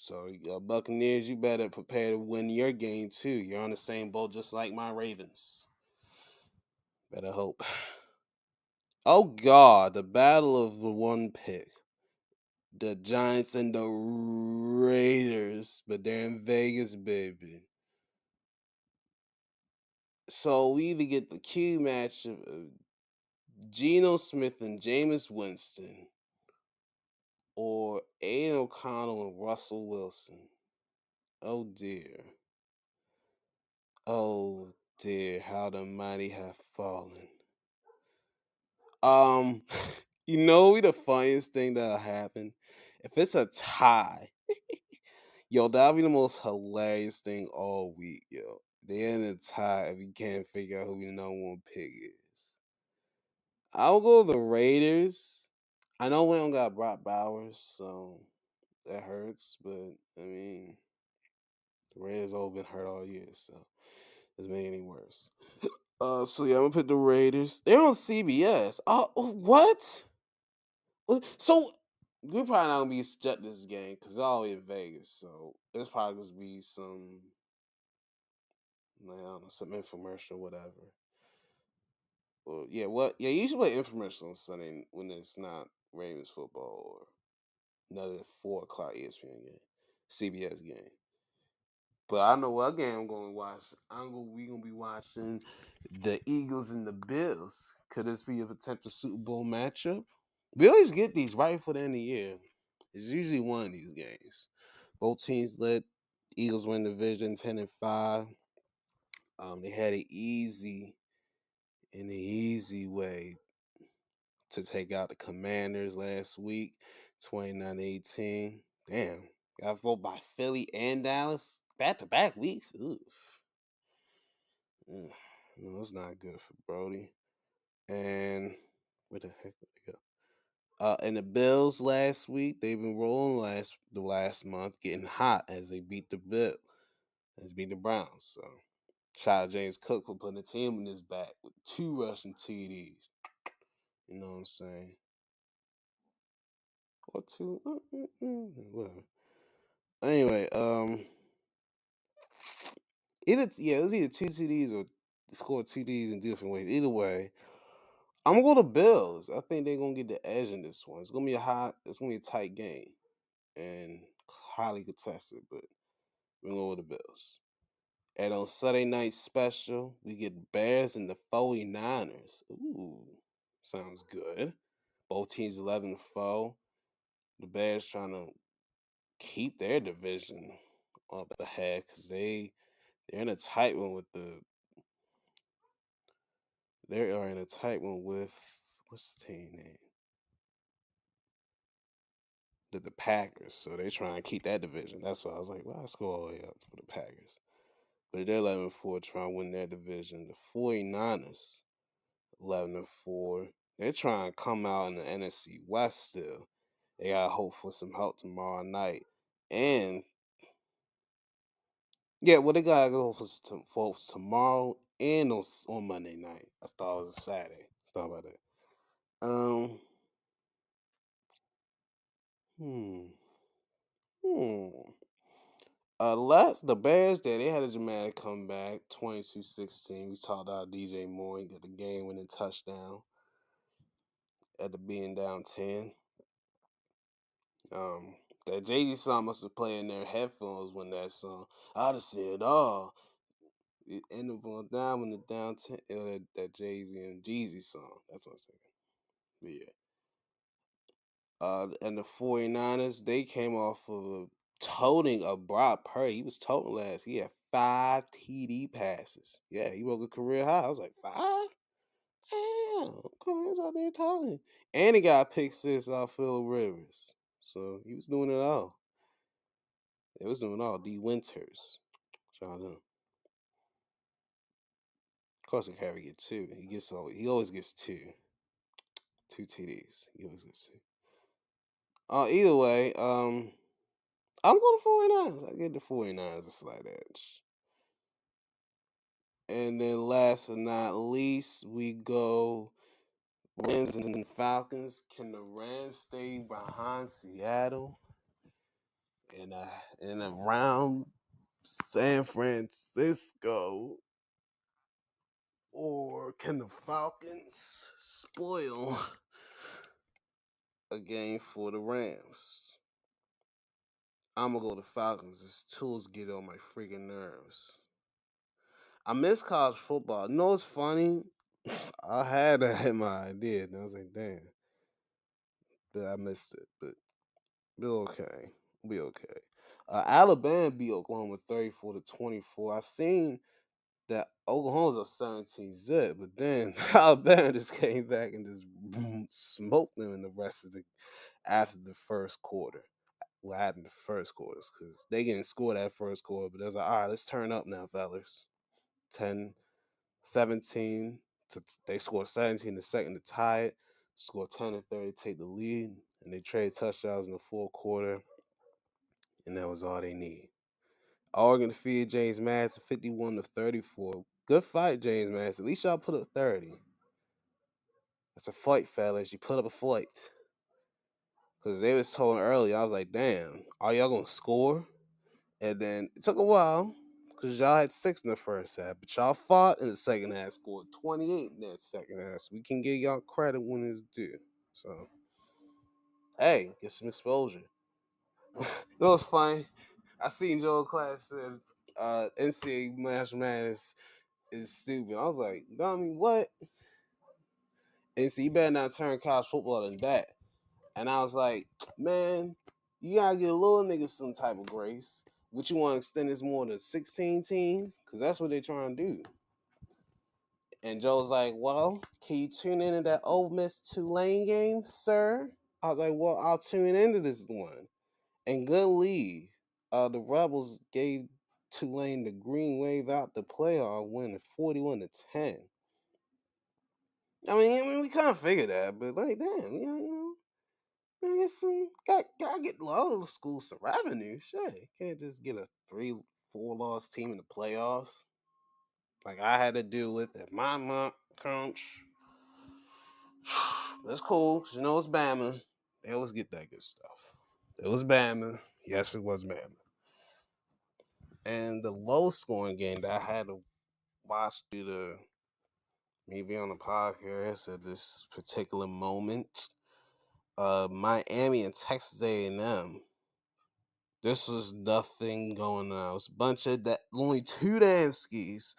Speaker 1: So, Buccaneers, you better prepare to win your game too. You're on the same boat, just like my Ravens. Better hope. Oh God, the battle of the one pick. The Giants and the Raiders, but they're in Vegas, baby. So we either get the Q match of Geno Smith and Jameis Winston, or Aiden O'Connell and Russell Wilson. Oh dear. Oh dear, how the mighty have fallen. Um, we the funniest thing that'll happen? If it's a tie, yo, that'll be the most hilarious thing all week, yo. They're in a tie if you can't figure out who the number one pick is. I'll go the Raiders. I know we don't got Brock Bowers, so that hurts, but I mean the Raiders all been hurt all year, so doesn't make it any worse. So yeah, I'm gonna put the Raiders. They're on CBS. Oh, what? So we're probably not gonna be at this game because it's all in Vegas. So it's probably gonna be some, I don't know, some infomercial, whatever. Well, yeah, what? Yeah, you should play infomercial on Sunday when it's not Ravens football or another 4 o'clock ESPN game, CBS game. But I know what game I'm going to watch. We gonna be watching the Eagles and the Bills. Could this be a potential Super Bowl matchup? We always get these right for the end of the year. It's usually one of these games. Both teams let Eagles win the division 10-5. They had it easy way to take out the Commanders last week, 29-18. Damn, got voted by Philly and Dallas back-to-back weeks. Oof. No, it's not good for Brody. And where the heck did they go? And the Bills last week, they've been rolling the last month, getting hot as they beat the Browns. So shout out James Cook for putting the team on his back with 2 rushing TDs. You know what I'm saying? Or two, whatever. Anyway, it was either 2 TDs or score 2 TDs in different ways. Either way, I'm gonna go to Bills. I think they're gonna get the edge in this one. It's gonna be a tight game and highly contested, but we're gonna go with the Bills. And on Sunday night special, we get Bears and the 49ers. Ooh, sounds good. Both teams 11-4. The Bears trying to keep their division up ahead because they're in a tight one with they are in a tight one with what's the team name? The Packers. So they're trying to keep that division. That's why I was like, well, let's go all the way up for the Packers. But they're 11-4 trying to win their division. The 49ers 11-4. They're trying to come out in the NFC West still. They got hope for some help tomorrow night. And yeah, well, they got to go for tomorrow and on Monday night. I thought it was a Saturday. Let's talk about that. Um, hmm, hmm. The Bears there, they had a dramatic comeback, 22-16. We talked about DJ Moore, he got the game-winning touchdown at the being down 10. That Jay-Z song must have played in their headphones when that song. I'd have said it all. It ended up on down when the down 10, that Jay-Z and Jeezy song. That's what I was thinking. But yeah. And the 49ers, they came off of toting of Brock Purdy. He was toting last. He had 5 TD passes. Yeah, he broke a career high. I was like, 5? Damn, Corey's out there talking. And he got a pick 6 off Phil Rivers. So he was doing it all. It was doing all. D Winters. Shout out to him. Of course, Harry get 2. He always gets 2. 2 TDs. He always gets 2. Either way, I'm going to 49ers. I get the 49ers a slight edge. And then last but not least, we go Rams and Falcons. Can the Rams stay behind Seattle? and around San Francisco, or can the Falcons spoil a game for the Rams? I'm gonna go to Falcons. This tools get on my freaking nerves. I miss college football. You know what's funny? I had that in my idea, and I was like, damn, but I missed it. But we'll okay. We'll be okay. Alabama beat Oklahoma 34-24. I seen that Oklahoma's a 17 zip, but then Alabama just came back and just smoked them in the rest of the after the first quarter. What happened the first quarters because they didn't score that first quarter, but they was like, all right, let's turn up now, fellas. 10, 17. They scored 17 the second to tie it, score 10 and 30 to take the lead, and they trade touchdowns in the fourth quarter, and that was all they need. Oregon defeated James Madison 51-34. Good fight, James Madison. At least y'all put up 30. That's a fight, fellas. You put up a fight. Because they was told earlier, I was like, damn, are y'all going to score? And then it took a while because y'all had 6 in the first half. But y'all fought in the second half, scored 28 in that second half. So we can give y'all credit when it's due. So, hey, get some exposure. You know what's funny? I seen Joe Class said NCAA National Madness is stupid. I was like, dummy, what? And so you better not turn college football into that. And I was like, man, you gotta give a little nigga some type of grace. What you want to extend this more to 16 teams? Because that's what they're trying to do. And Joe's like, well, can you tune into that Ole Miss Tulane game, sir? I was like, well, I'll tune into this one. And good lead. The Rebels gave Tulane the green wave out the playoff win at 41-10. I mean, we kind of figured that, but like, damn, man, get some, gotta get all the schools some revenue. Shit, can't just get a 3-4 loss team in the playoffs like I had to deal with at my month coach. That's cool, 'cause you know it's Bama. They always get that good stuff. It was Bama. Yes, it was Bama. And the low scoring game that I had to watch due to me being on the podcast at this particular moment, Miami and Texas A&M. This was nothing going on. It was a bunch of that, only two damn skis.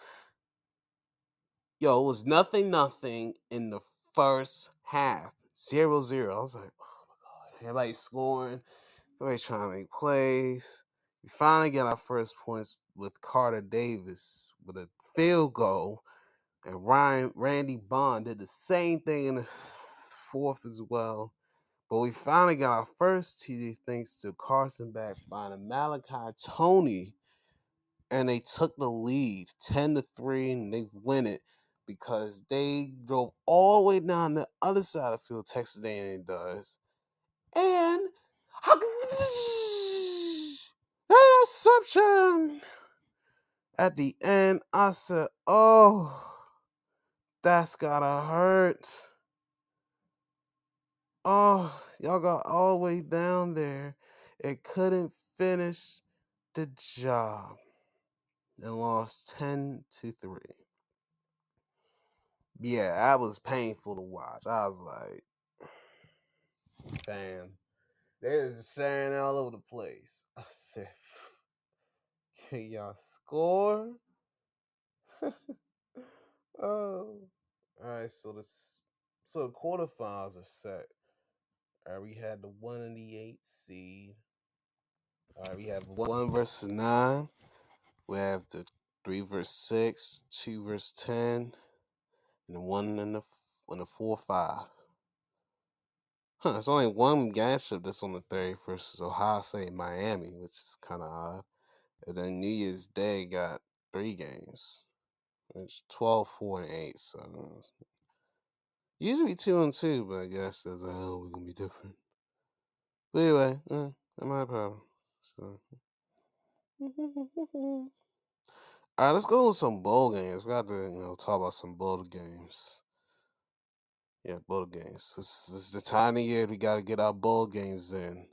Speaker 1: Yo, it was nothing in the first half. 0-0. I was like, oh my God. Everybody scoring. Everybody trying to make plays. We finally got our first points with Carter Davis with a field goal. And Randy Bond did the same thing in the fourth as well. But we finally got our first TD thanks to Carson back finding Malachi Tony. And they took the lead 10-3 and they win it because they drove all the way down the other side of the field, Texas A&M does. And interception at the end. I said, oh, that's gotta hurt. Oh, y'all got all the way down there and couldn't finish the job and lost 10-3. Yeah, that was painful to watch. I was like, damn. They was just sharing all over the place. I said, can y'all score? Oh. Alright, so the quarterfinals are set. Alright, we had the 1 and the 8 seed. Alright, we have 1 versus 9. We have the 3 versus 6, 2 versus 10, and the 1 and the 4-5. Huh, it's only one matchup that's on the 31st is Ohio State Miami, which is kind of odd. And then New Year's Day got 3 games. It's 12, 4, and 8. So usually 2 and 2, but I guess as a hell we're gonna be different. But anyway, not my problem. So all right, let's go with some bowl games. We got to talk about some bowl games. Yeah, bowl games. This is the time of year we got to get our bowl games in.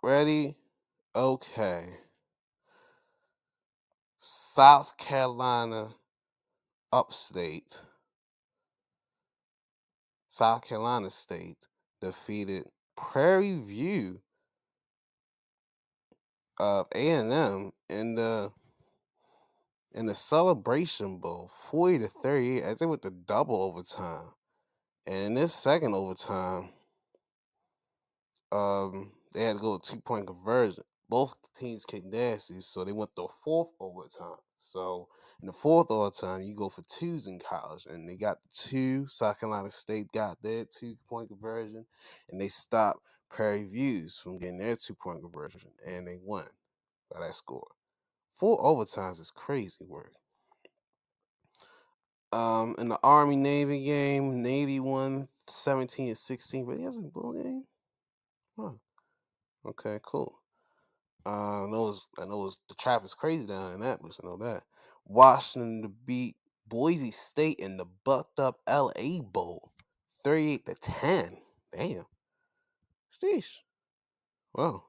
Speaker 1: Ready? Okay. South Carolina upstate. South Carolina State defeated Prairie View of A&M in the Celebration Bowl, 40-38. I think with the double overtime. And in this second overtime, they had to go with 2-point conversion. Both teams came nasty, so they went to a fourth overtime. So in the fourth overtime, you go for twos in college, and they got the two. South Carolina State got their 2-point conversion, and they stopped Prairie Views from getting their 2-point conversion, and they won by that score. 4 overtimes is crazy work. In the Army Navy game, Navy won 17-16, but he hasn't a bowl game. Huh. Okay, cool. The traffic's crazy down in Annapolis. I know that. Washington to beat Boise State in the bucked up LA Bowl, 38-10. Damn. Sheesh. Wow.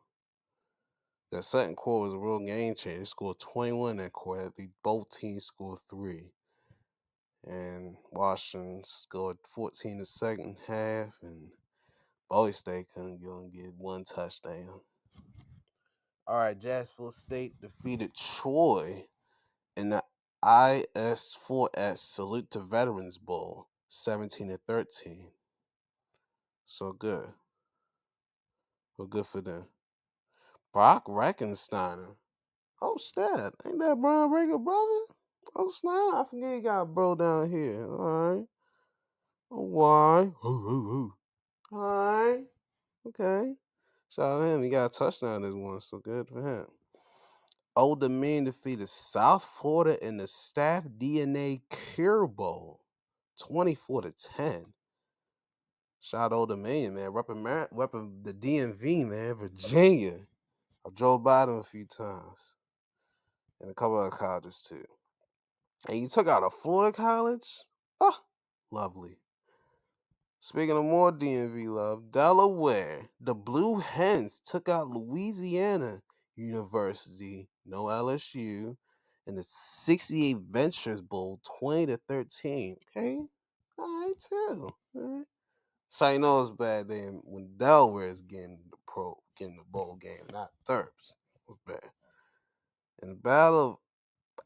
Speaker 1: That second quarter was a real game changer. They scored 21 that quarter. Both teams scored 3. And Washington scored 14 the second half, and Boise State couldn't get one touchdown. All right, Jacksonville State defeated Troy in the IS4S Salute to Veterans Bowl, 17-13. So good. Well, good for them. Brock Reckensteiner. Oh, snap. Ain't that Brian Breaker, brother? Oh, snap. I forget he got a bro down here. All right. Oh, why? All right. Okay. Shout out to him. He got a touchdown this one, so good for him. Old Dominion defeated South Florida in the Staff DNA Cure Bowl, 24-10. Shout out Old Dominion, man. Repping the DMV, man. Virginia. I drove by them a few times. And a couple other colleges, too. And you took out a Florida college? Ah, lovely. Speaking of more DMV love, Delaware, the Blue Hens took out Louisiana University, no LSU, in the 68 Ventures Bowl, 20-13. Okay, all right too. All right. So you know it's bad then when Delaware is getting the bowl game, not Terps. It was bad. In the Battle of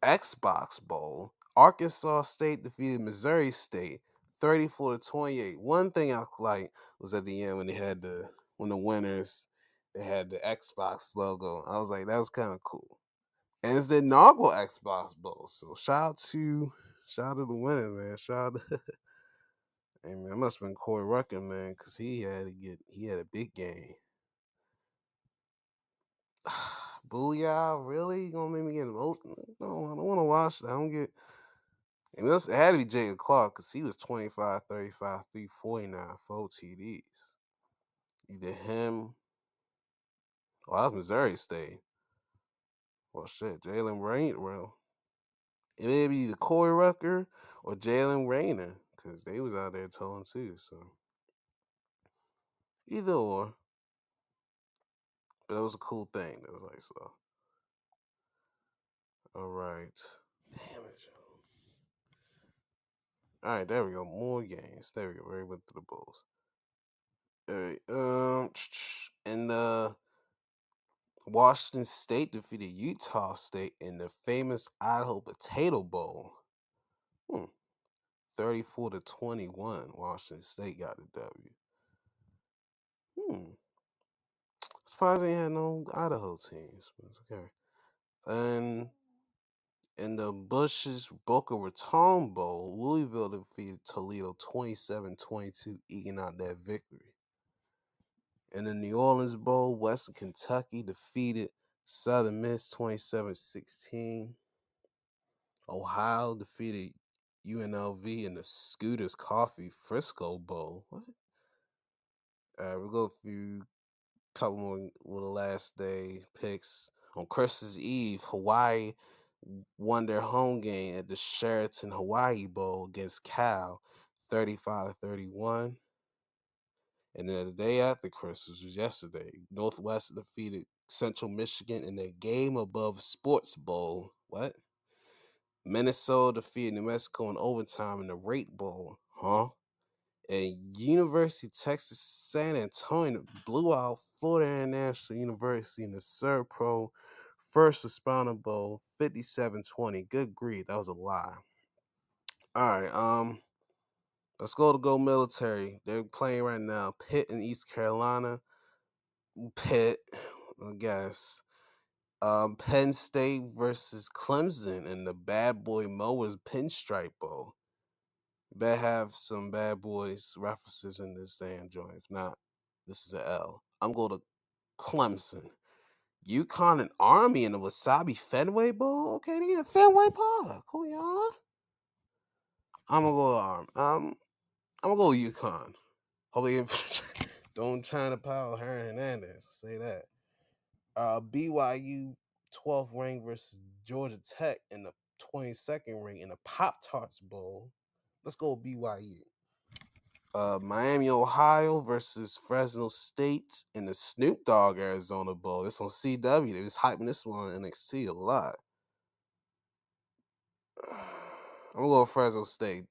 Speaker 1: Xbox Bowl, Arkansas State defeated Missouri State 34-28. One thing I like was at the end when the winners they had the Xbox logo. I was like, that was kind of cool. And it's the inaugural Xbox Bowl. So shout out to the winners, man. Shout out to hey man, it must have been Corey Rucker, man, because he had a big game. Booyah, really? You gonna make me get emotional? No, I don't want to watch that. I don't get. And it had to be Jacob Clark because he was 25, 35, 349, 4 TDs. Either him, oh, that was Missouri State. Well, shit, Jalen Rain. Well, it may be either Corey Rucker or Jalen Rayner because they was out there towing too. So either or, but it was a cool thing. It was like so. All right. Damn it, Joe. All right, there we go. More games. There we go. We went through the Bulls. All right. And Washington State defeated Utah State in the famous Idaho Potato Bowl. 34-21. Washington State got the W. Surprised they had no Idaho teams, but it's okay. And in the Bush's Boca Raton Bowl, Louisville defeated Toledo 27-22, eking out that victory. In the New Orleans Bowl, Western Kentucky defeated Southern Miss 27-16. Ohio defeated UNLV in the Scooters Coffee Frisco Bowl. What? We'll go through a couple more with the last day picks. On Christmas Eve, Hawaii won their home game at the Sheraton Hawaii Bowl against Cal, 35-31. And then the day after Christmas was yesterday. Northwest defeated Central Michigan in their game above Sports Bowl. What? Minnesota defeated New Mexico in overtime in the Rate Bowl. Huh? And University of Texas San Antonio blew out Florida International University in the Serpro First Responder Bowl 57-20. Good grief, that was a lie. All right, let's go military. They're playing right now. Pitt in East Carolina. Pitt, I guess. Penn State versus Clemson in the Bad Boy Mowers Pinstripe Bowl. Better have some Bad Boys references in this damn joint. If not, this is an L. I'm going to Clemson. UConn and Army in the Wasabi Fenway Bowl. Okay, they in Fenway Park. Cool, y'all. I'm gonna go Army. I'm gonna go UConn. Hopefully, don't try to power Harry Hernandez. Say that. BYU 12th ring versus Georgia Tech in the 22nd ring in the Pop Tarts Bowl. Let's go BYU. Miami, Ohio versus Fresno State in the Snoop Dogg Arizona Bowl. This on CW. They was hyping this one on NXT a lot. I'm gonna go Fresno State.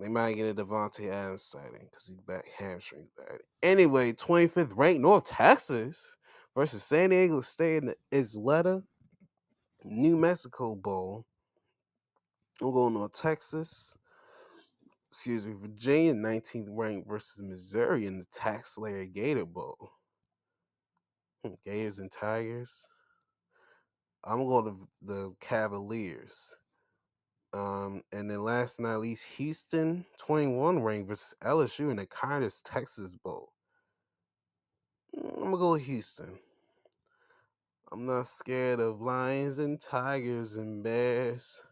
Speaker 1: They might get a Devontae Adams sighting because he's back hamstring bad. Anyway, 25th ranked North Texas versus San Diego State in the Isleta, New Mexico Bowl. I'm going North Texas. Excuse me, Virginia 19th ranked versus Missouri in the Tax Slayer Gator Bowl. Gators and Tigers. I'm going to go to the Cavaliers. And then last but not least, Houston 21 ranked versus LSU in the Kindest Texas Bowl. I'm gonna go with Houston. I'm not scared of lions and tigers and bears,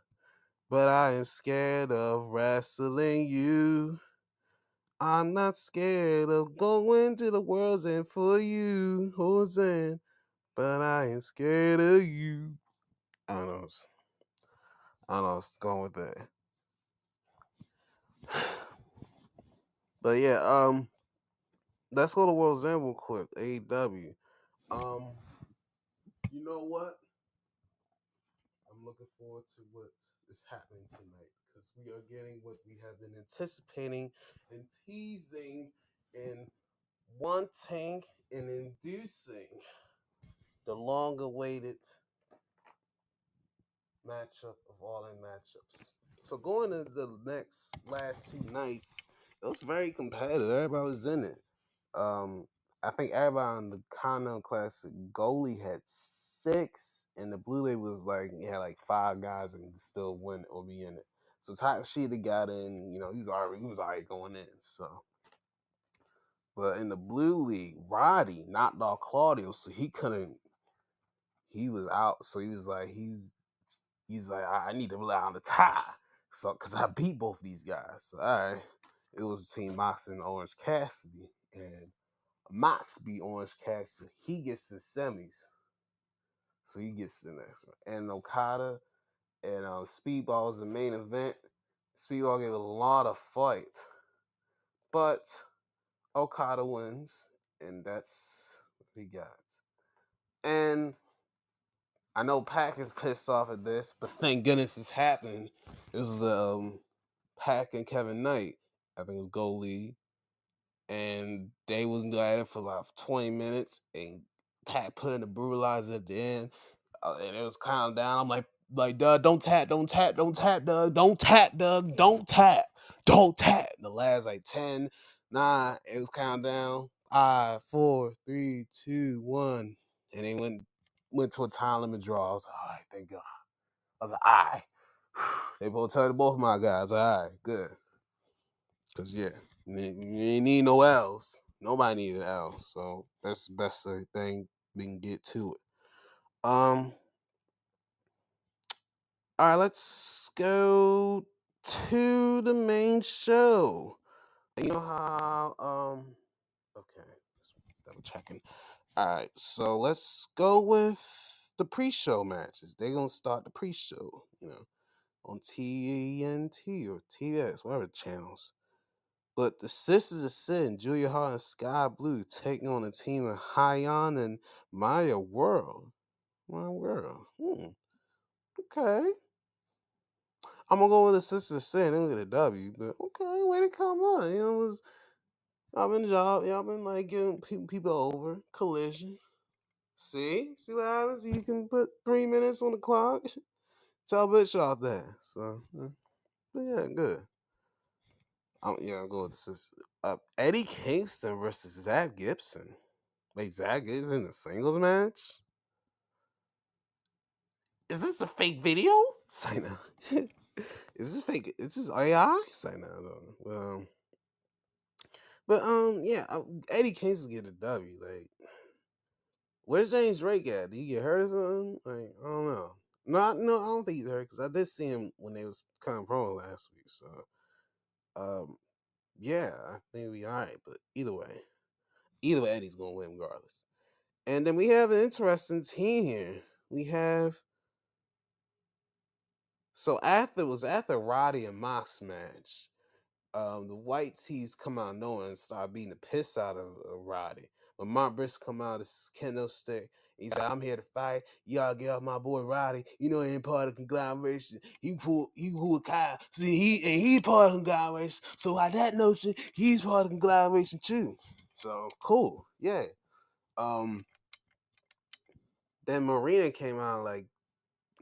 Speaker 1: but I am scared of wrestling you. I'm not scared of going to the world's end for you, Jose, but I am scared of you. I don't know. I don't know what's going with that. But yeah, let's go to World's End real quick. AEW. You know what? I'm looking forward to what is happening tonight because we are getting what we have been anticipating and teasing and wanting and inducing the long-awaited matchup of all in matchups. So going into the last 2 nights, it was very competitive. Everybody was in it. I think everybody on the Continental Classic goalie had 6, and the Blue Label was like he had like 5 guys and still win or be in it. So Takashita got in. You know, he was already going in. So, but in the Blue League, Roddy knocked off Claudio, so he couldn't. He was out, so he was like he's like I need to rely on the tie, so because I beat both these guys. So all right, it was Team Mox and Orange Cassidy, and Mox beat Orange Cassidy. He gets the semis. So he gets the next one. And Okada and Speedball was the main event. Speedball gave a lot of fight. But Okada wins. And that's what he got. And I know Pac is pissed off at this, but thank goodness it's happened. This was Pac and Kevin Knight. I think it was Go League. And they was at it for about 20 minutes. And Pat put in the brutalizer at the end. And it was calm down. I'm like, Doug, don't tap, Doug, don't tap, Doug, don't tap. The last like 10, 9, it was count down. 5, 4, 3, 2, 1. And they went to a time limit draw. I was like, all right, thank God. I was like, all right. They both told both my guys, all right, good. Cause yeah, you ain't need no L's. Nobody needed L's. So that's the best thing we can get to it. All right, let's go to the main show. You know how okay, double checking. All right, so let's go with the pre-show matches. They're gonna start the pre-show, on TNT or TBS, whatever channels. But the Sisters of Sin, Julia Hart and Sky Blue, taking on a team of Hyon and Maya World. My World. Okay. I'm gonna go with the Sisters of Sin. They don't get a W, but okay, way to come on. You know, it was y'all been like getting people over. Collision. See what happens? You can put 3 minutes on the clock. Tell bitch out there. So, but yeah, good. I'll go with this. Eddie Kingston versus Zach Gibson. Wait, Zach Gibson in a singles match? Is this a fake video? Say no. Is this fake? Is this AI? Say no. But yeah, Eddie Kingston get a W. Like, where's James Drake at? Did he get hurt or something? Like, I don't know. No, I don't think he's hurt because I did see him when they was kind of promo last week. So, um, yeah, I think we all right. But either way, Eddie's gonna win regardless. And then we have an interesting team here. We have after Roddy and Mox match, the white tees come out knowing and start beating the piss out of Roddy. But Mark Briscoe come out as kendo stick. He's like, I'm here to fight. Y'all get off my boy Roddy. You know he ain't part of the conglomeration. He pull a Kyle. See, he's part of the conglomeration. So by that notion, he's part of the conglomeration too. So cool. Yeah. Then Marina came out like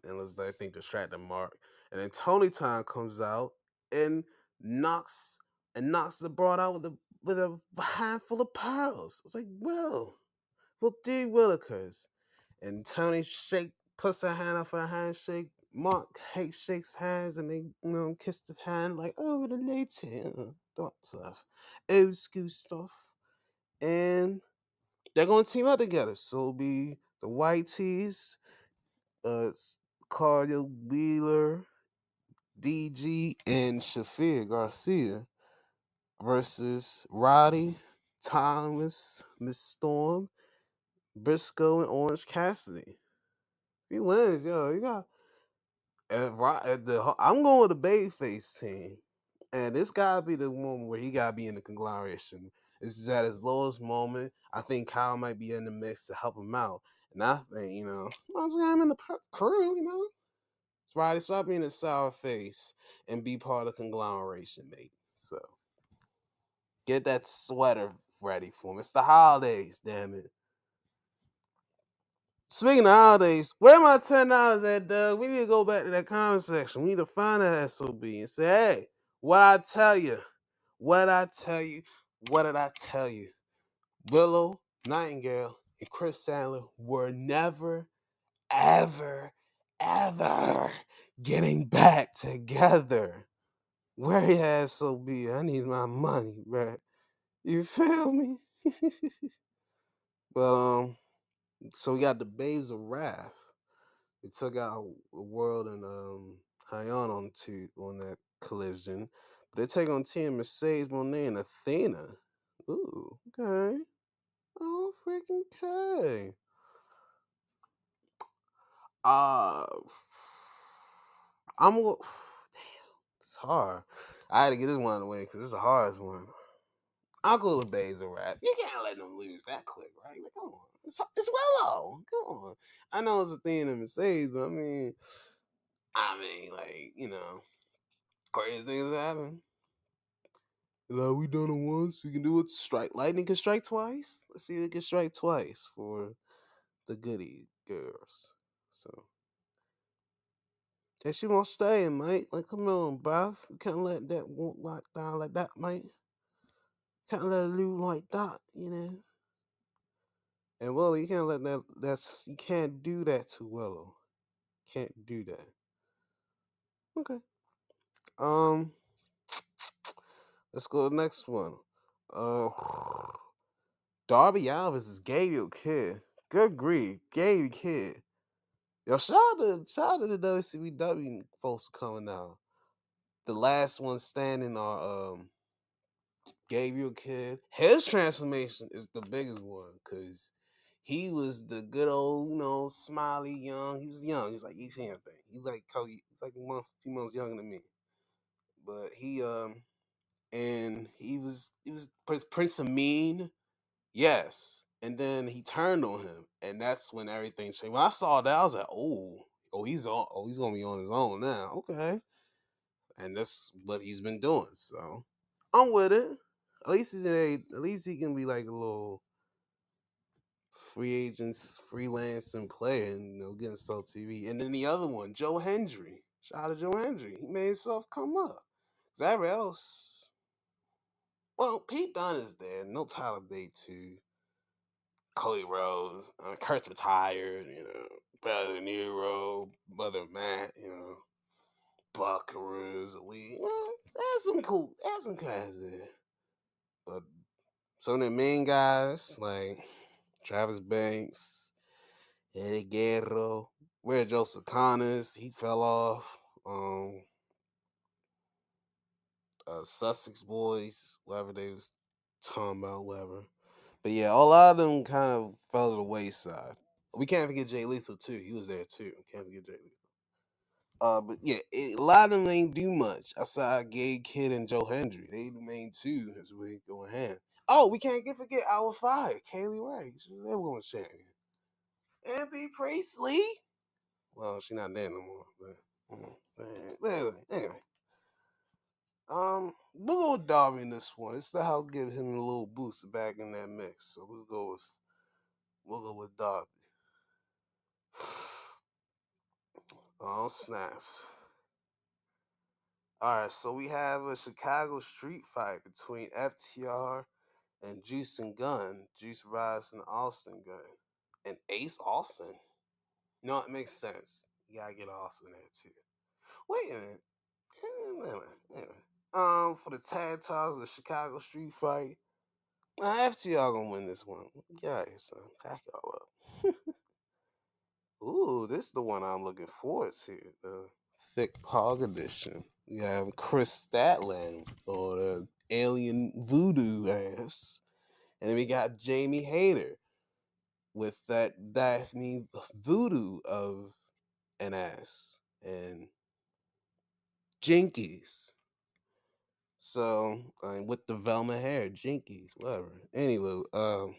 Speaker 1: and was I think distracted Mark. And then Tony Time comes out and knocks the broad out with a handful of pearls. It's like, well, D Willikers. And Tony puts her hand up for a handshake. Mark shakes hands and they kiss the hand like the lady that stuff. Old school stuff. And they're gonna team up together. So it'll be the white tees, uh Cardio Wheeler, DG, and Shafir Garcia versus Roddy, Thomas, Miss Storm, Briscoe, and Orange Cassidy. If he wins, you got. I'm going with the Babyface team, and this gotta be the one where he gotta be in the conglomeration. This is at his lowest moment. I think Kyle might be in the mix to help him out, and I think I'm in the crew. Roddy, stop being a sour face and be part of the conglomeration, mate. So get that sweater ready for me. It's the holidays, damn it. Speaking of holidays, where my $10 at, Doug? We need to go back to that comment section. We need to find that SOB and say, hey, what I tell you? What I tell you? What did I tell you? Willow, Nightingale, and Chris Sandler were never, ever, ever getting back together. Where he has so be, I need my money, bruh. You feel me? But so we got the Babes of Wrath. They took out World and Hyon on that collision. But they take on Team Mercedes Monet and Athena. Ooh, okay. Oh freaking okay. Uh I'm damn, it's hard. I had to get this one away because it's the hardest one. I'll go with Bays of Rap. You can't let them lose that quick, right? Like, come on. It's Willow. Come on. I know it's a thing in Mercedes, but like, crazy things happen. Like, we done it once. We can do it. Lightning can strike twice. Let's see if it can strike twice for the goody girls. So, and she won't stay, mate. Like, come on, bruv. You can't let that walk like down like that, mate. Can't let it lose like that. And Willow, you can't let you can't do that to Willow. Can't do that. Okay. Um, let's go to the next one. Uh, Darby Allin versus Gabriel Kidd. Good grief, Gabriel Kidd. Yo, shout out to the WCW folks coming out. The last one standing are Gabriel Kidd. His transformation is the biggest one because he was the good old, smiley young. He was young. He was like 18, I think. He's like Cody. He's like a few months younger than me. But he and he was Prince Amin. Yes. And then he turned on him, and that's when everything changed. When I saw that, I was like, he's gonna be on his own now. Okay. And that's what he's been doing. So I'm with it. At least he can be like a little free agents, freelancing player, and getting Soul TV. And then the other one, Joe Hendry. Shout out to Joe Hendry. He made himself come up. 'Cause everybody else, well, Pete Dunne is there. No Tyler Bate too. Cody Rose, Kurt's retired. Brother Nero, Mother Matt. Buckaroos, there's some guys there. But some of the main guys, like Travis Banks, Eddie Guerrero, where Joseph Connors, he fell off. Sussex Boys, whatever they was talking about, whatever. But yeah, a lot of them kind of fell to the wayside. We can't forget Jay Lethal too. He was there too. Can't forget Jay Lethal. But yeah, a lot of them ain't do much outside Gay Kid and Joe Hendry. They the main two as we go hand. Oh, we can't forget our five, Kaylee Ray. She's never going to champion. And B Priestley. Well, she's not there no more. Anyway, we'll go with Darby in this one. It's to help give him a little boost back in that mix. So we'll go with Darby. Oh snaps! All right, so we have a Chicago street fight between FTR and Juice and Gunn. Juice Rise and Austin Gunn. And Ace Austin. No, it makes sense. You gotta get Austin there too. Wait a minute. For the tag titles, the Chicago street fight, FTR gonna win this one. Yeah, son. Pack y'all up. Ooh, this is the one I'm looking forward to. The Thick Pog edition. We have Chris Statland or the alien voodoo ass. And then we got Jamie Hayter with that Daphne voodoo of an ass. And Jinkies. So, with the Velma hair, Jinkies, whatever. Anyway, no,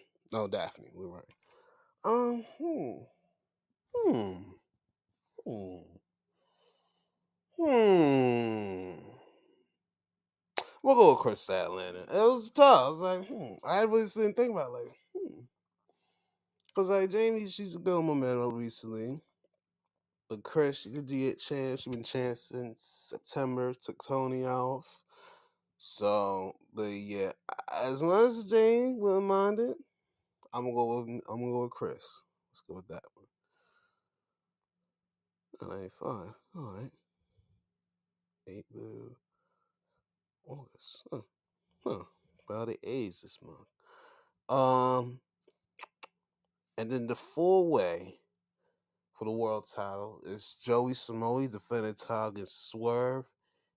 Speaker 1: Daphne, we're right. Um, hmm, hmm, hmm, hmm. We'll go with Chris Statlander. It was tough. I was like, I really didn't think about it, because like Jamie, she's building momentum recently, but Chris, she's a G8 champ. She's been champ since September. Took Tony off. So, but yeah, as much as Jamie wouldn't mind it, I'm gonna go with Chris. Let's go with that one. 95. All right. 8 boo. August. Huh. About the A's this month. And then the full way for the world title is Joey Samoa defending title against Swerve,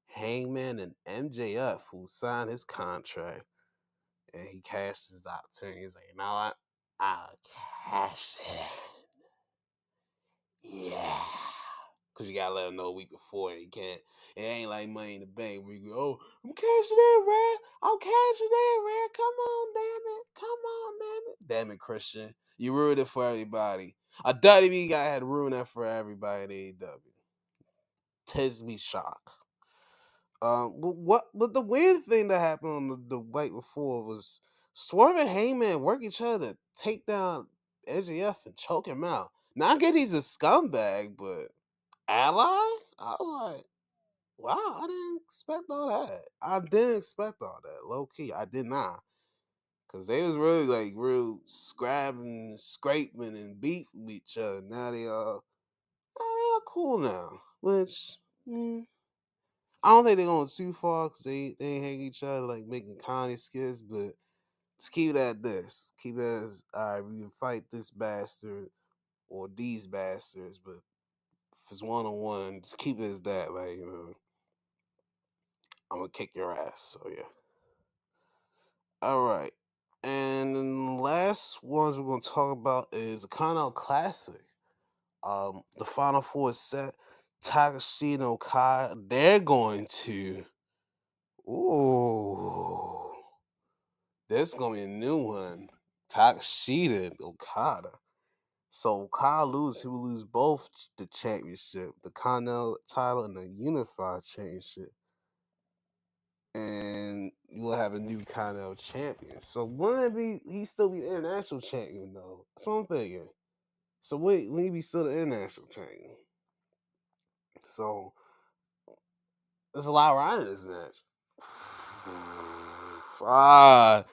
Speaker 1: Hangman, and MJF, who signed his contract. And he cashed his opportunity. He's like, you know what? I'll cash it. Yeah. Because you gotta let him know a week before. And you can't. It ain't like Money in the Bank where you go, oh, I'm cashing in, Red. I'm cashing in, Red. Come on, damn it. Come on, damn it. Damn it, Christian. You ruined it for everybody. A WWE guy had to ruin that for everybody in AEW. Tis me shock. But the weird thing that happened on the week before was Swerve and Heyman work each other to take down MJF and choke him out. Now I get he's a scumbag, but ally? I was like, wow, I didn't expect all that. I didn't expect all that. Low key, I did not. Cause they was really like real scrapping, scraping, and beefing with each other. Now they all cool now. Which I don't think they're going too far because they ain't hang each other like making Connie skits, but just keep it at this. Keep it as all right, we can fight this bastard or these bastards, but if it's one on one, just keep it as that, like, I'm gonna kick your ass. So yeah. Alright. And then the last ones we're gonna talk about is a Kano Classic. The Final Four set Takashi and Okada, they're going to Ooh, this gonna be a new one. Takashita and Okada. So Okada lose, he will lose both the championship, the Continental title, and the Unified Championship. And you will have a new Continental champion. So wouldn't it be he still be the international champion though? That's what I'm thinking. So when he be still the international champion. So there's a lot riding this match. Ah,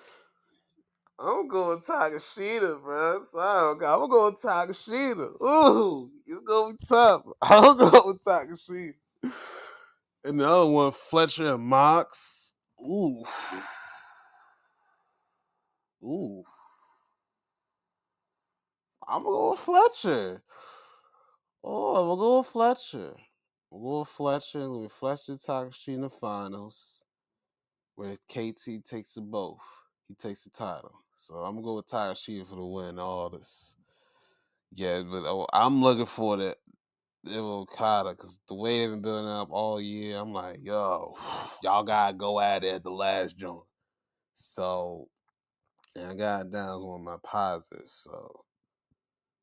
Speaker 1: I'm going Takashita, bro. Sorry, I'm going Takashita. Ooh, it's gonna be tough. I'm going Takashita. And the other one, Fletcher and Mox. Ooh, ooh. I'm gonna go with Fletcher. Oh, I'm gonna go with Fletcher. I'm going with Fletcher. I'm going with Fletcher Takashita in the finals, where KT takes the both. He takes the title. So I'm gonna go with Takashita for the win. All this. Yeah, but I'm looking for that Okada because the way they've been building up all year, I'm like, yo, y'all gotta go at it at the last joint. So, and I got it down as one of my positives.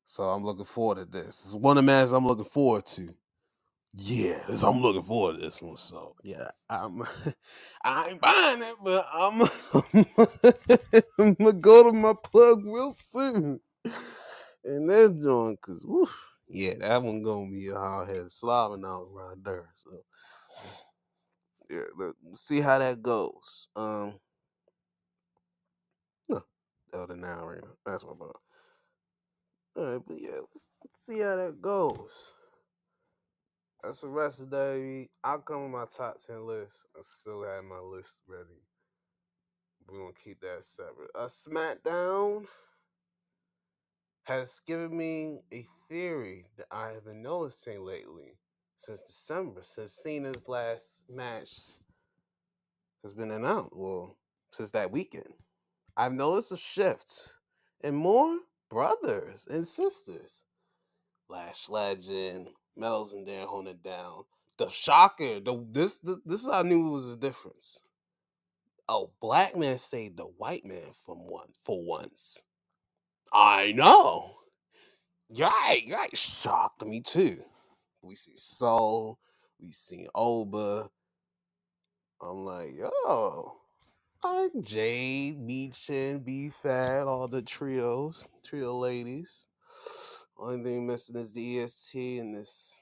Speaker 1: So I'm looking forward to this. It's one of the matches I'm looking forward to. Yeah, I'm looking forward to this one. So yeah, I ain't buying it, but I'm gonna go to my plug real soon. And that's joint, cause yeah, that one gonna be a hard headed slobbing out right there. So yeah, we'll see how that goes. No, Elder Now Arena. That's my bad. All right, but yeah, let's see how that goes. That's the rest of the day. I'll come with my top 10 list. I still have my list ready. We're gonna keep that separate. SmackDown has given me a theory that I have been noticing lately since December, since Cena's last match has been announced. Well, since that weekend, I've noticed a shift in more brothers and sisters. Lash Legend, Metals and Dan holding it down. The shocker, this is how I knew it was a difference. Oh, black man saved the white man from one for once. I know. Right, shocked me too. We see Soul, we see Oba. I'm like, yo, I Jade, Meechin, B Fat, all the trio ladies. Only thing missing is the EST and this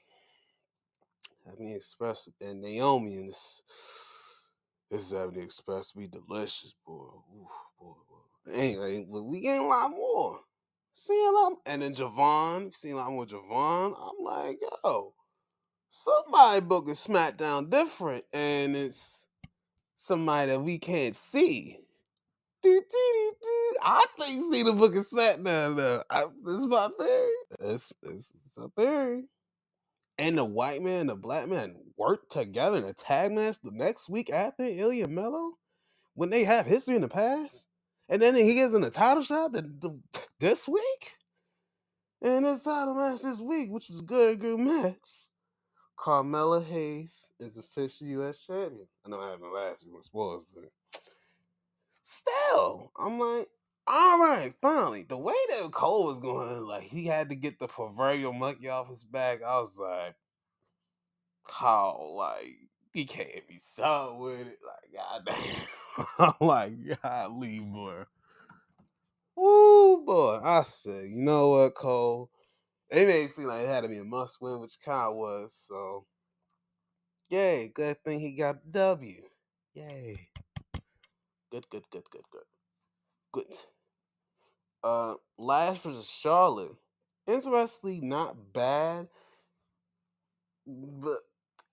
Speaker 1: Ebony Express and Naomi and this Ebony Express be delicious, boy. Oof, boy. Anyway, we getting a lot more. See a lot, and then Javon, see a lot more Javon. I'm like, yo, somebody booking SmackDown different, and it's somebody that we can't see. I think see the book of SmackDown though. This is my theory. It's a theory. And the white man and the black man work together in a tag match the next week after Ilya and Mello when they have history in the past, and then he gives them a title shot this week, and this title match this week, which was a good match. Carmella Hayes is official U.S. champion. I know I haven't last week with spoilers, but still, I'm like, all right, finally. The way that Cole was going, like he had to get the proverbial monkey off his back. I was like, how, like, he can't be so with it. Like, goddamn. I'm like, golly, boy. Woo, boy. I said, you know what, Cole? It made it seem like it had to be a must win, which kind of was. So, yay. Good thing he got the W. Yay. Good. Lash versus Charlotte. Interestingly, not bad, but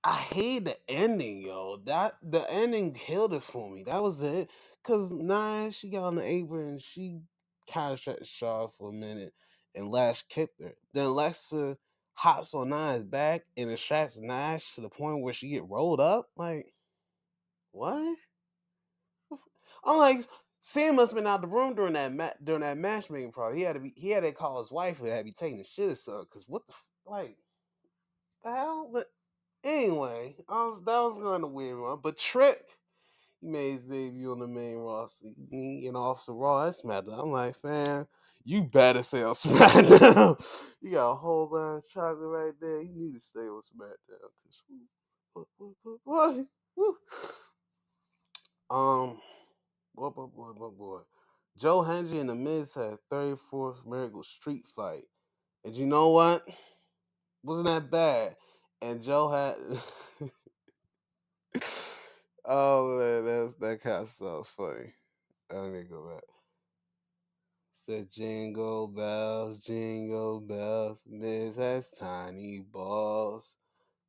Speaker 1: I hate the ending, yo. That the ending killed it for me. That was it. Cause Nia, she got on the apron and she kind of shut Shaw for a minute, and Lash kicked her. Then Alexa hops on Nia's back and distracts Nash to the point where she get rolled up. Like what? I'm like, Sam must have been out the room during during that matchmaking part. He had to call his wife who had to be taking the shit or something. Cause what the like the hell? But anyway, that was kind of weird one. But Trick, He made his debut on the main roster. He getting off the Raw. That's SmackDown. I'm like, man, you better stay on SmackDown. You got a whole line of chocolate right there. You need to stay on SmackDown. What? Woo. Um, boy. Joe Hendry and The Miz had 34th Miracle Street Fight. And you know what? Wasn't that bad. And Joe had oh man, that kind of stuff funny. I need to go back. Said jingle bells, Miz has tiny balls.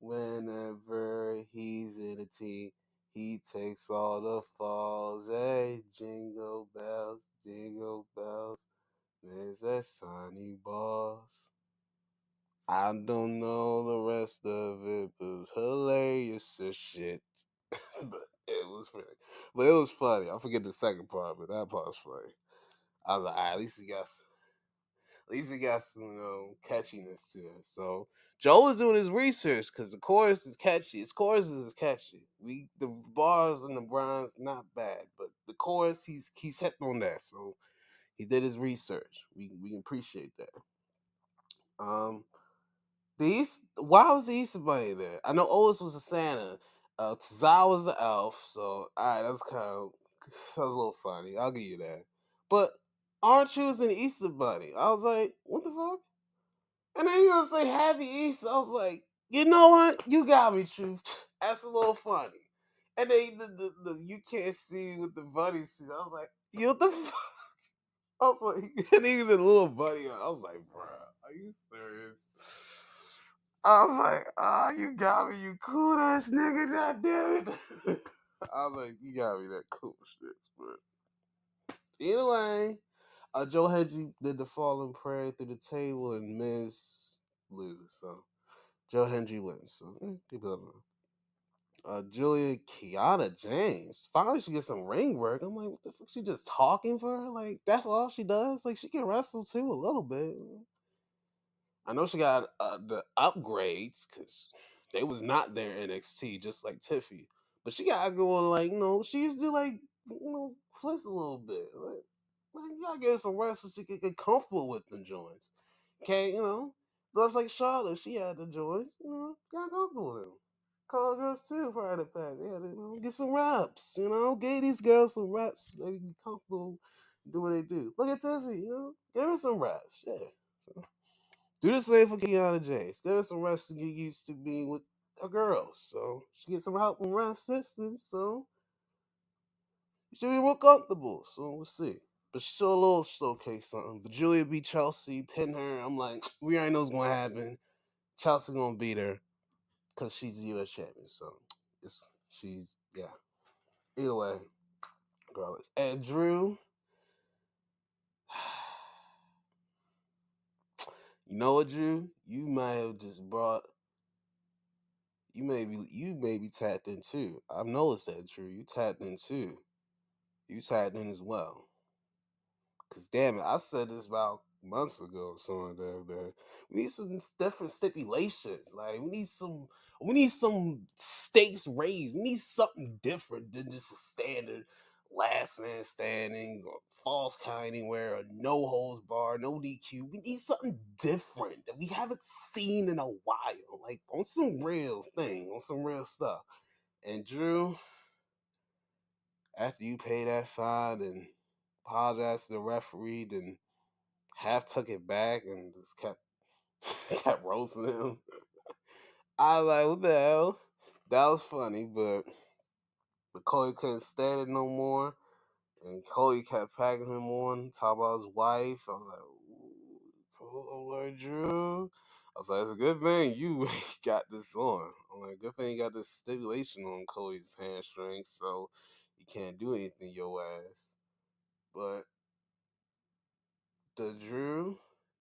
Speaker 1: Whenever he's in a team, he takes all the falls. Hey, jingle bells, Miz has tiny balls. I don't know the rest of it, but it was hilarious as shit. But it was funny. But it was funny. I forget the second part, but that part was funny. I was like, at least he got some, catchiness to it. So Joe was doing his research because the chorus is catchy. His chorus is catchy. The bars and the rhymes not bad, but the chorus he's hit on that. So he did his research. We can appreciate that. Um, why was the Easter Bunny there? I know Otis was a Santa. Tazal was the elf. So alright, that was that was a little funny. I'll give you that. But aren't you as an Easter Bunny? I was like, what the fuck? And then you gonna say Happy Easter? I was like, you know what? You got me, Truth. That's a little funny. And then the you can't see with the bunny suit. I was like, you what the fuck? I was like, and even the little bunny. I was like, bro, are you serious? I was like, ah, you got me, you cool ass nigga, god damn it. I was like, you got me that cool shit, but anyway, Joe Hendry did the falling prayer through the table and Miz loses. So Joe Hendry wins. So keep it up. Julia Kiana James finally she gets some ring work. I'm like, what the fuck? She just talking for her? Like that's all she does? Like she can wrestle too a little bit. I know she got the upgrades because they was not there in NXT, just like Tiffy. But she got going like she used to like flex a little bit. Like you gotta give her some rest so she can get comfortable with them joints. Okay, looks like Charlotte. She had the joints. Got comfortable with them. Call girls too prior to that. They had to get some reps. Give these girls some reps. So they can be comfortable, do what they do. Look at Tiffy. Give her some reps. Yeah. So, do the same for Kiana James. Give her some reps to get used to being with her girls. So she gets some help from her assistants. So she should be more comfortable. So we'll see. But she showed a little showcase something. But Julia beat Chelsea, pin her. I'm like, we already know what's gonna happen. Chelsea gonna beat her because she's the U.S. champion. So she's yeah. Either way, regardless. And Drew, you know what, Drew? You might have just brought. You may be tapped in too. I've noticed that, Drew. You tapped in too. You tapped in as well. Cause damn it, I said this about months ago or something like that. We need some different stipulations. Like we need some stakes raised. We need something different than just a standard last man standing or false count anywhere or no holds bar, no DQ. We need something different that we haven't seen in a while. Like on some real thing, on some real stuff. And Drew, after you pay that fine and apologize to the referee, then half took it back and just kept roasting him. I was like, what the hell? That was funny, but Cody couldn't stand it no more. And Cody kept packing him on, talk about his wife. I was like, ooh, Lord Drew. I was like, it's a good thing you got this on. I'm like, good thing you got this stipulation on Cody's hamstring, so he can't do anything your ass. But the Drew,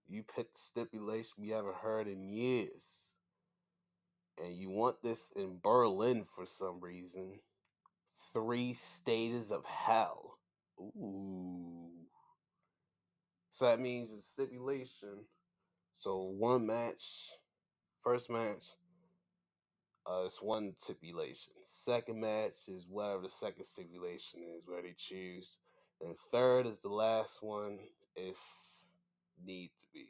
Speaker 1: you picked stipulation we haven't heard in years. And you want this in Berlin for some reason. 3 stages of hell. Ooh. So that means it's stipulation. So one match, first match, It's one stipulation. Second match is whatever the second stipulation is, where they choose. And third is the last one, if need to be.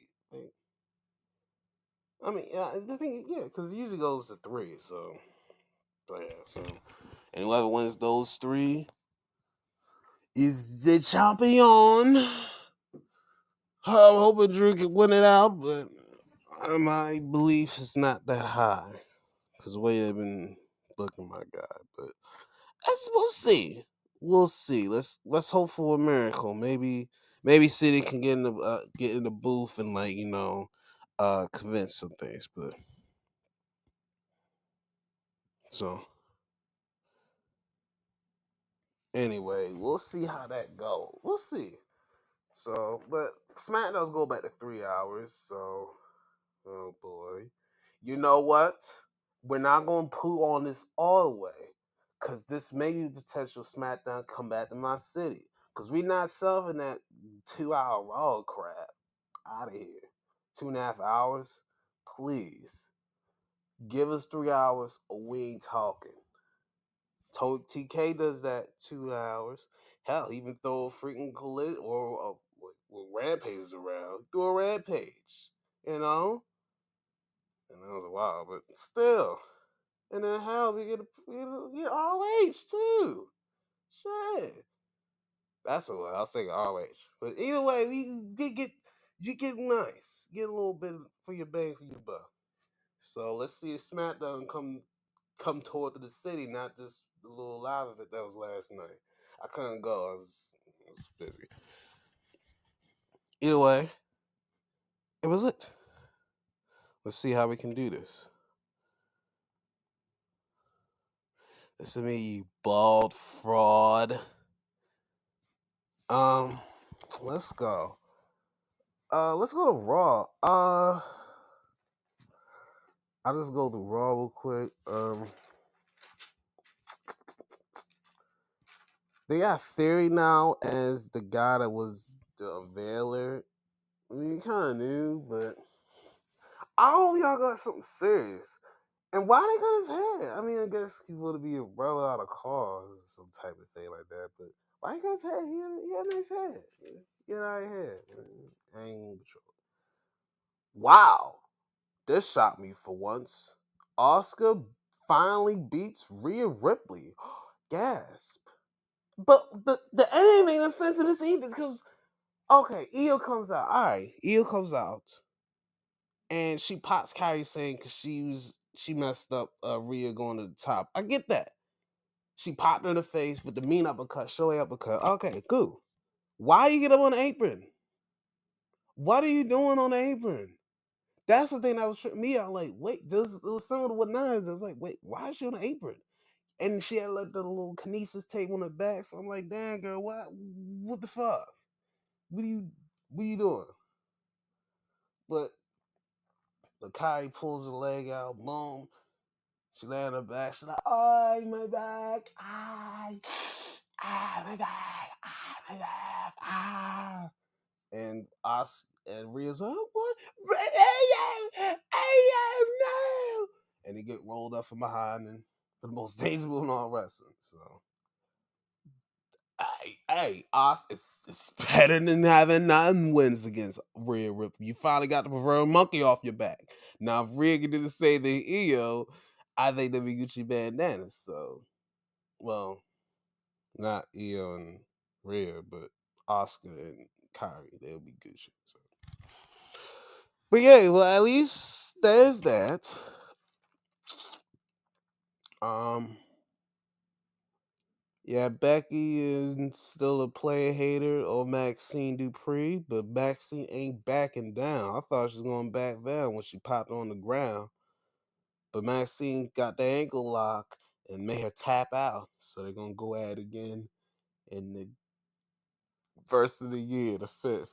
Speaker 1: I mean, the thing, yeah, because it usually goes to three. So, but yeah, so and whoever wins those three is the champion. I'm hoping Drew can win it out, but my belief is not that high because the way they've been looking, my God. But we'll see. We'll see. Let's hope for a miracle. Maybe City can get in the booth and convince some things. But so anyway, we'll see how that goes. We'll see. So, but SmackDown's go back to 3 hours. So, oh boy, you know what? We're not gonna poo on this all the way, cause this may be potential SmackDown come back to my city. Cause we not serving that 2 hour Raw crap out of here. 2.5 hours, please give us 3 hours or we ain't talking. TK does that 2 hours. Hell, even throw a freaking collision or Rampage is around. Do a Rampage, you know. And that was a while, but still. And then hell, we get ROH too. Shit. That's what I was thinking ROH. But either way, you get nice. Get a little bit for your bang for your buck. So let's see if SmackDown come toward the city, not just the little live event that was last night. I couldn't go. I was busy. Either way, it was it. Let's see how we can do this. Listen to me, you bald fraud. Um, let's go. Let's go to Raw. I'll just go to Raw real quick. They got Theory now as the guy that was the unveiler. I mean, kind of knew, but I hope y'all got something serious. And why they cut his hair? I mean, I guess he would be a brother out of cars or some type of thing like that. But why he cut his hair? He had nice hair. Get out of here. I ain't patrol. Wow. This shocked me for once. Oscar finally beats Rhea Ripley. Gasp. But the ending made no sense in this either because, okay, Io comes out. All right, Io comes out. And she pops Kyrie saying because she messed up Rhea going to the top. I get that. She popped her in the face with the mean uppercut, showy uppercut. Okay, cool. Why you get up on the apron? What are you doing on the apron? That's the thing that was tripping me out. Like, wait, it was similar to what Nines. I was like, wait, why is she on the apron? And she had like the little kinesis tape on her back. So I'm like, damn girl, what the fuck? What are you doing? But Kyrie pulls her leg out, boom. She lay on her back. She's like, "Oh, my back, my back, my back, And us and Rhea's like, "Oh, what? AM, no!" And he get rolled up from behind and for the most dangerous move in all wrestling. So, us, it's better than having 9 wins against Rhea Ripley. You finally got the proverbial monkey off your back. Now, if Rhea can do the same thing, EO, I think they'll be Gucci bandanas. So, well, not Io and Rhea, but Oscar and Kyrie. They'll be Gucci. So. But yeah, well, at least there's that. Um, yeah, Becky is still a player hater of Maxine Dupree, but Maxine ain't backing down. I thought she was going to back down when she popped on the ground. But Maxine got the ankle lock and made her tap out. So they're going to go at it again in the first of the year, the 5th.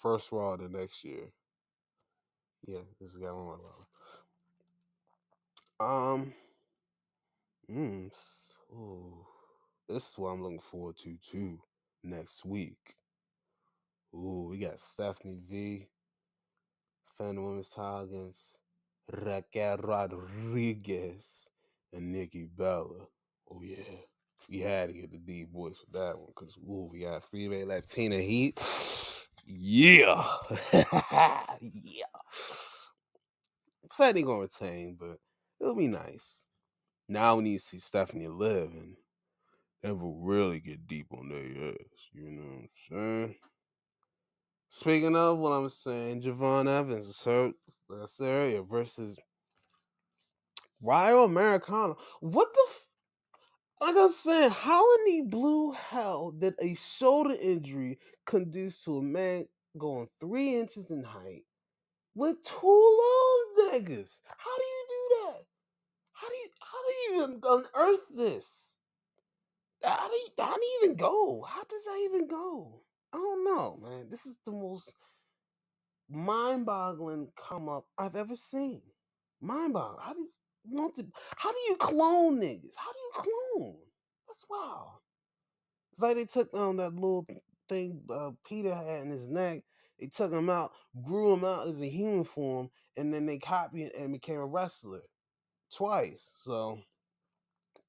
Speaker 1: First Raw the next year. Yeah, this got one more Raw. Mm, ooh, this is what I'm looking forward to too. Next week. Ooh, we got Stephanie V, defending women's title against Raquel Rodriguez, and Nikki Bella. Oh yeah, we had to get the D boys for that one because we got Freeway Latina Heat. Yeah, yeah. Said they gonna retain, but it'll be nice. Now we need to see Stephanie live and will really get deep on their ass. You know what I'm saying? Speaking of what I'm saying, Javon Evans is hurt. That's area versus Rio Americano. What the? Like I'm saying, how in the blue hell did a shoulder injury conduce to a man going 3 inches in height with two little niggas? How do you do that? How do you even unearth this? How do you even go? How does that even go? I don't know, man. This is the most mind-boggling come up I've ever seen. Mind-boggling. How do you clone niggas? How do you clone? That's wild. It's like they took that little thing Peter had in his neck. They took him out, grew him out as a human form, and then they copied it and became a wrestler twice. So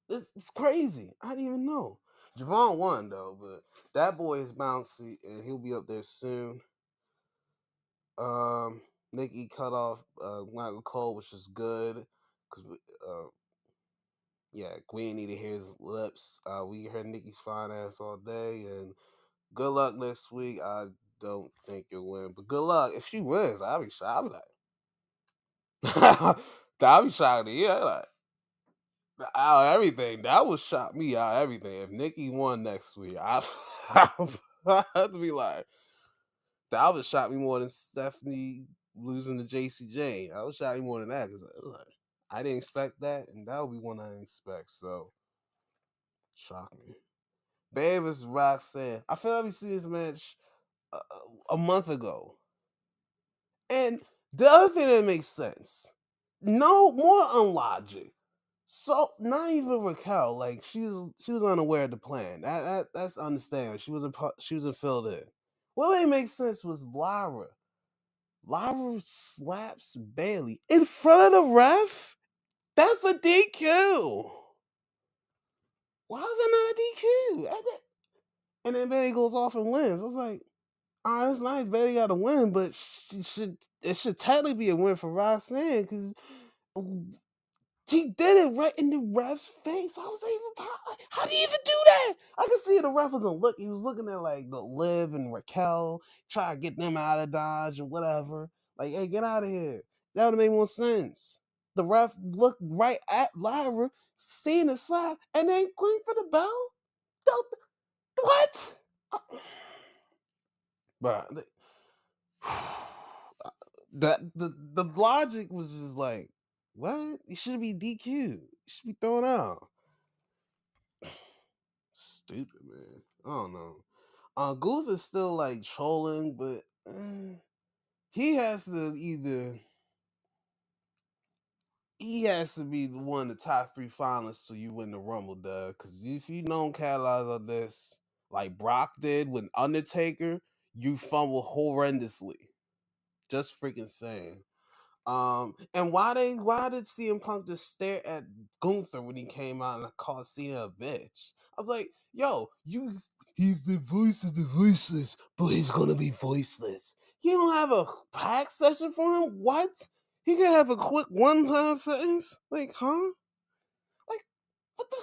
Speaker 1: it's crazy. I didn't even know. Javon won though, but that boy is bouncy and he'll be up there soon. Nikki cut off Michael Cole, which is good because yeah, we ain't need to hear his lips. We heard Nikki's fine ass all day, and good luck next week. I don't think you'll win, but good luck. If she wins, I'll be shocked. I'll be like, I'll be shocked to hear like out of everything. That would shock me out of everything. If Nikki won next week, I have to be like, that would shock me more than Stephanie losing to JC Jane. I would shock me more than that because I didn't expect that, and that would be one I didn't expect. So, shock me. Babe is Roxanne. I feel like we see this match a month ago. And the other thing that makes sense, no more unlogic. So not even Raquel, like she was unaware of the plan. That's understandable. She wasn't filled in. What made make sense was Lyra. Lyra slaps Bailey in front of the ref. That's a DQ. Why is it not a DQ? And then Bailey goes off and wins. I was like, all right, it's nice. Bailey got a win, but it should technically be a win for Roxanne because she did it right in the ref's face. I was like, how do you even do that? I could see the ref wasn't look. He was looking at like the Liv and Raquel, try to get them out of Dodge or whatever. Like, hey, get out of here. That would have made more sense. The ref looked right at Lyra, seeing the slap, and then going for the bell. What? But that the logic was just like, what? It should be DQ. It should be thrown out. Stupid, man. I don't know. Goof is still like trolling, but he has to either he has to be one of the top three finalists so you win the Rumble, Doug. Because if you don't capitalize on this, like Brock did with Undertaker, you fumble horrendously. Just freaking saying. And why did CM Punk just stare at Gunther when he came out and called Cena a bitch? I was like, yo, he's the voice of the voiceless, but he's gonna be voiceless. You don't have a pack session for him? What? He can have a quick one-time sentence? Like, huh? Like, what the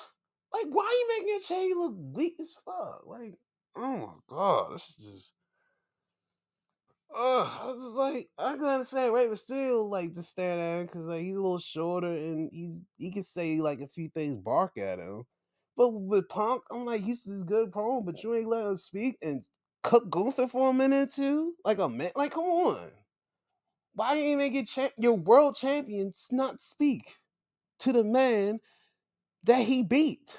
Speaker 1: like why are you making your chain look weak as fuck? Like, oh my god, this is just I was just like, I can understand Ray Mysterio like to stand at him because like he's a little shorter and he can say like a few things, bark at him. But with Punk, I'm like, he's this good promo, but you ain't let him speak and cook Gunther for a minute or two, like a man. Like, come on, why you ain't make your world champions not speak to the man that he beat?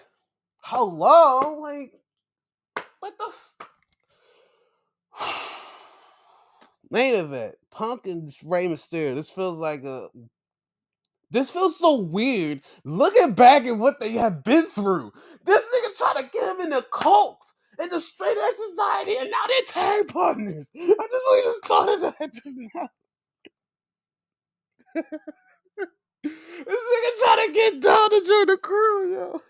Speaker 1: Hello, like what the. Main event, Punk and Rey Mysterio. This feels so weird looking back at what they have been through. This nigga tried to get him in the cult, in the straight edge society, and now they're tag partners. I just really just thought of that just now. This nigga trying to get down to join the crew, yo.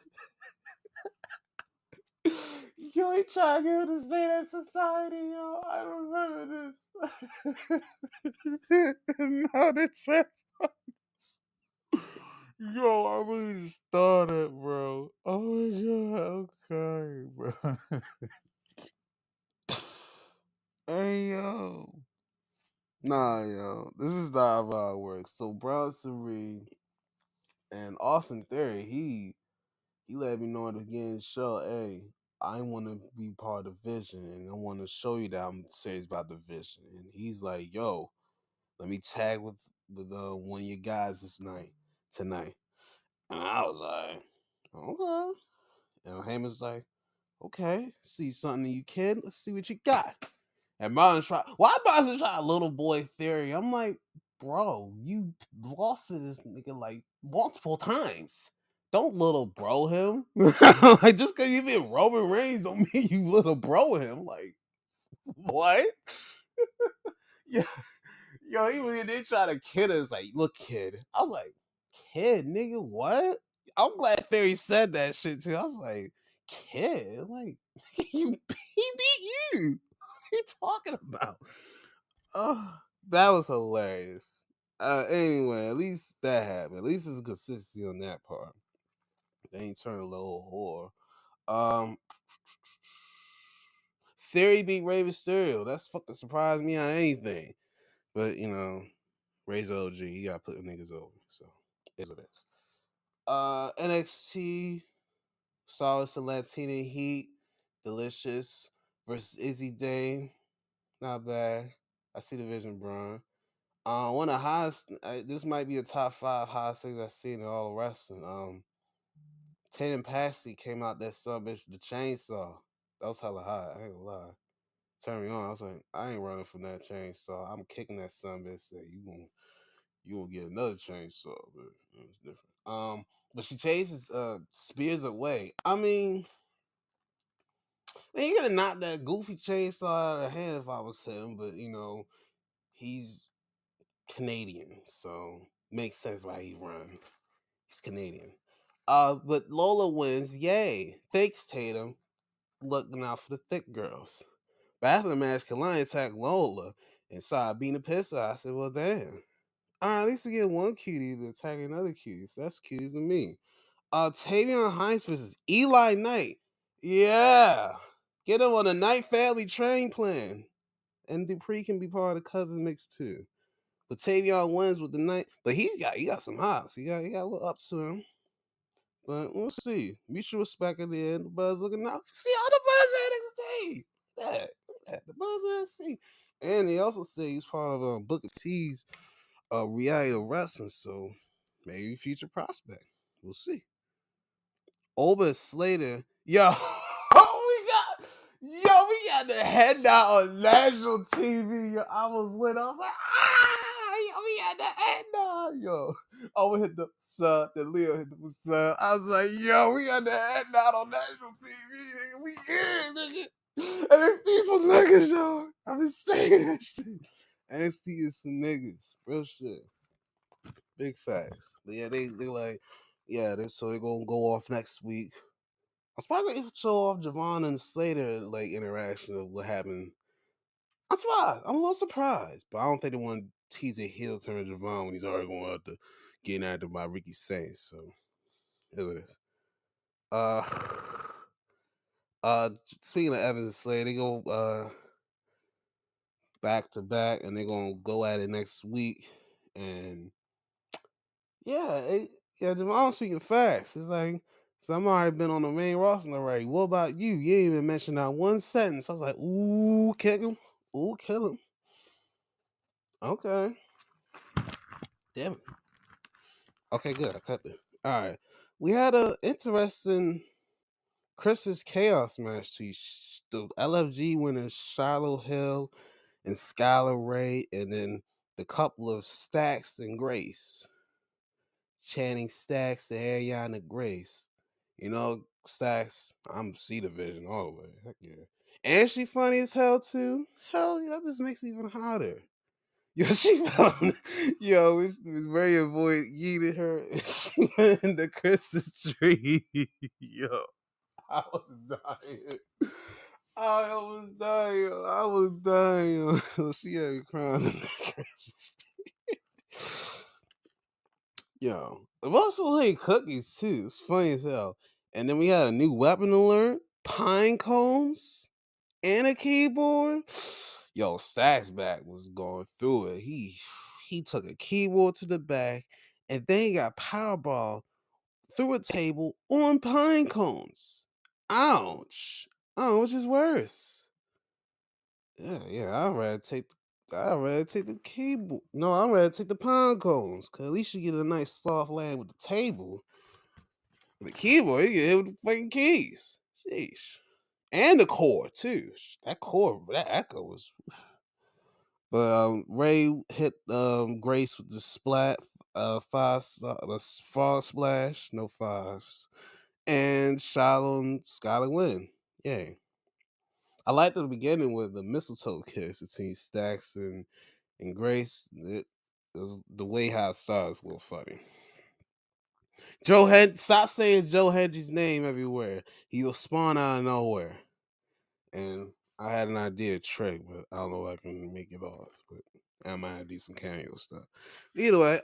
Speaker 1: Yo, he trying to get him to stay in society, yo. I remember this. No, that's it. Yo, I really started, bro. Oh my god, okay, bro. Hey, yo. Nah, yo. This is not how it works. So, Bronson Reed and Austin Theory, he let me know at the beginning of the show, hey, I want to be part of Vision, and I want to show you that I'm serious about the Vision. And he's like, yo, let me tag with one of your guys tonight. And I was like, okay. And Heyman's like, okay, see something in you, kid. Let's see what you got. And Martin's trying. Why Martin's trying little boy theory? I'm like, bro, you lost to this nigga like multiple times. Don't little bro him. Like just cause you been Roman Reigns don't mean you little bro him. Like what? Yeah, yo, even they try to kid us. Like, look, kid. I was like, kid, nigga, what? I'm glad Theory said that shit too. I was like, kid, like you, he beat you. What are you talking about? Oh, that was hilarious. Anyway, at least that happened. At least it's consistency on that part. They ain't turn a little whore. Theory beat Rey Mysterio. That's fucking surprised me on anything. But you know, Ray's OG. He got to put the niggas over. So it's what it is. NXT Solace and Latina Heat, Delicious versus Izzy Dane. Not bad. I see the vision, Braun. One of the highest. This might be a top 5 highest things I've seen in all of wrestling. Tatum Paxley came out that son bitch with the chainsaw. That was hella high. I ain't gonna lie. Turned me on. I was like, I ain't running from that chainsaw. I'm kicking that son bitch. Say you gonna get another chainsaw, but it's different. But she chases Spears away. I mean, man, you gotta knock that goofy chainsaw out of her hand if I was him, but you know, he's Canadian, so makes sense why he runs. He's Canadian. But Lola wins. Yay. Thanks, Tatum. Looking out for the thick girls. But after the match, Kalani attacked Lola and started beating the piss out. I said, well, damn. All right, at least we get one cutie to attack another cutie. So that's cutie to me. Tavion Hines versus Eli Knight. Yeah. Get him on a Knight family train plan. And Dupree can be part of the cousin mix too. But Tavion wins with the Knight. But he got some hops. He got a little up to him. But we'll see. Mutual respect at the end. The Buzz looking out. See all the Buzz at NXT. Look at that. The Buzz at NXT. And he also said he's part of Booker T's reality of wrestling. So maybe future prospect. We'll see. Oba Slater. Yo, we got the head nod on national TV. Yo, I was lit. I was like, yo, we got the head nod. Yo, Oba hit the sub. The Leo hit the sub. I was like, yo, we got the head nod on national TV. Nigga. We in, nigga. NXT for niggas, yo. I've been saying that shit. NXT is for niggas. Real shit. Big facts. But yeah, they like, yeah, so they're gonna go off next week. I'm surprised they even show off Javon and Slater like interaction of what happened. I'm surprised. I'm a little surprised, but I don't think they want to tease a heel turn of Javon when he's already going out to getting acted by Ricky Saints. So it is. Uh, speaking of Evans and Slater, they go back to back, and they're gonna go at it next week. And yeah, yeah, Javon speaking facts. It's like. So I'm already been on the main roster already. What about you? You ain't even mentioned that one sentence. I was like, ooh, kick him. Ooh, kill him. Okay. Damn it. Okay, good. I cut it. All right. We had a interesting Chris's Chaos match. The LFG winners Shiloh Hill and Skylar Ray, and then the couple of Stacks and Grace. Channing Stacks and Ariana Grace. You know, Stacks, I'm C Division all the way. Heck yeah. And she funny as hell too. Hell yeah, that just makes it even hotter. Yo, she found yo, it was very avoid yeeted her and she went in the Christmas tree. Yo, I was dying. I was dying. I was dying. So she had me crying in the Christmas tree. Yo, I've also had cookies too. It's funny as hell. And then we had a new weapon to learn: pine cones and a keyboard. Yo, Stacks back was going through it. He took a keyboard to the back, and then he got Powerball through a table on pine cones. Ouch! Oh, which is worse? Yeah. I'd rather take the keyboard. No, I'd rather take the pine cones, cause at least you get a nice soft land with the table. The keyboard, you get hit with the fucking keys. Sheesh. And the core too. That core, that echo was. But Ray hit Grace with the splat, the frog splash, no fives, and Skylar win. Yeah, I liked the beginning with the mistletoe kiss between Stacks and Grace. It was the way how it started was a little funny. Stop saying Joe Hedges' name everywhere. He'll spawn out of nowhere. And I had an idea trick, but I don't know if I can make it off. But I might have to do some cameo stuff. Either way,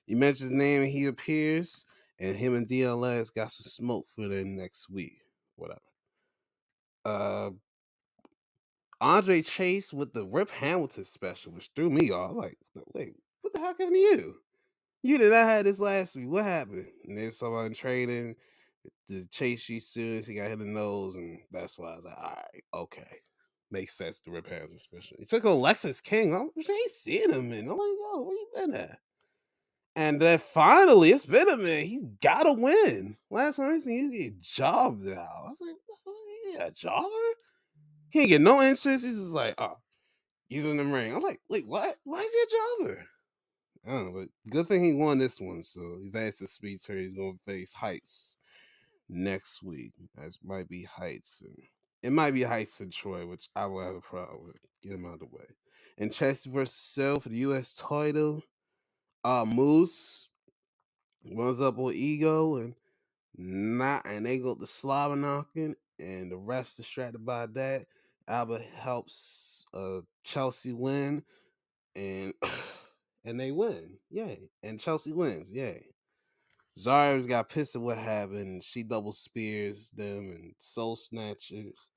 Speaker 1: you mentioned his name and he appears, and him and DLS got some smoke for them next week. Whatever. Uh Andre Chase with the Rip Hamilton special, which threw me off. Like, wait, what the heck happened to you? You did not have this last week. What happened? And there's someone trading the Chase G students. He got hit in the nose, and that's why I was like, all right, okay. Makes sense to Rip Hamilton especially. He took on Lexus King. I ain't seen him in. I'm like, yo, where you been at? And then finally, it's been a minute. He's got to win. Last time I seen, he's getting jobbed out. I was like, what the fuck? He got a jobber? He ain't get no interest. He's just like, oh, he's in the ring. I'm like, wait, what? Why is he a jobber? I don't know, but good thing he won this one. So advances speed turn. He's gonna face Heights next week. That might be Heights, and it might be Heights and Troy, which I will have a problem with. Get him out of the way. And Chelsea versus Cell for the U.S. title. Moose runs up on Ego and they go to slobber knocking, and the refs distracted by that. Albert helps Chelsea win, and and they win. Yay. And Chelsea wins. Yay. Zara's got pissed at what happened. She double spears them and soul snatchers.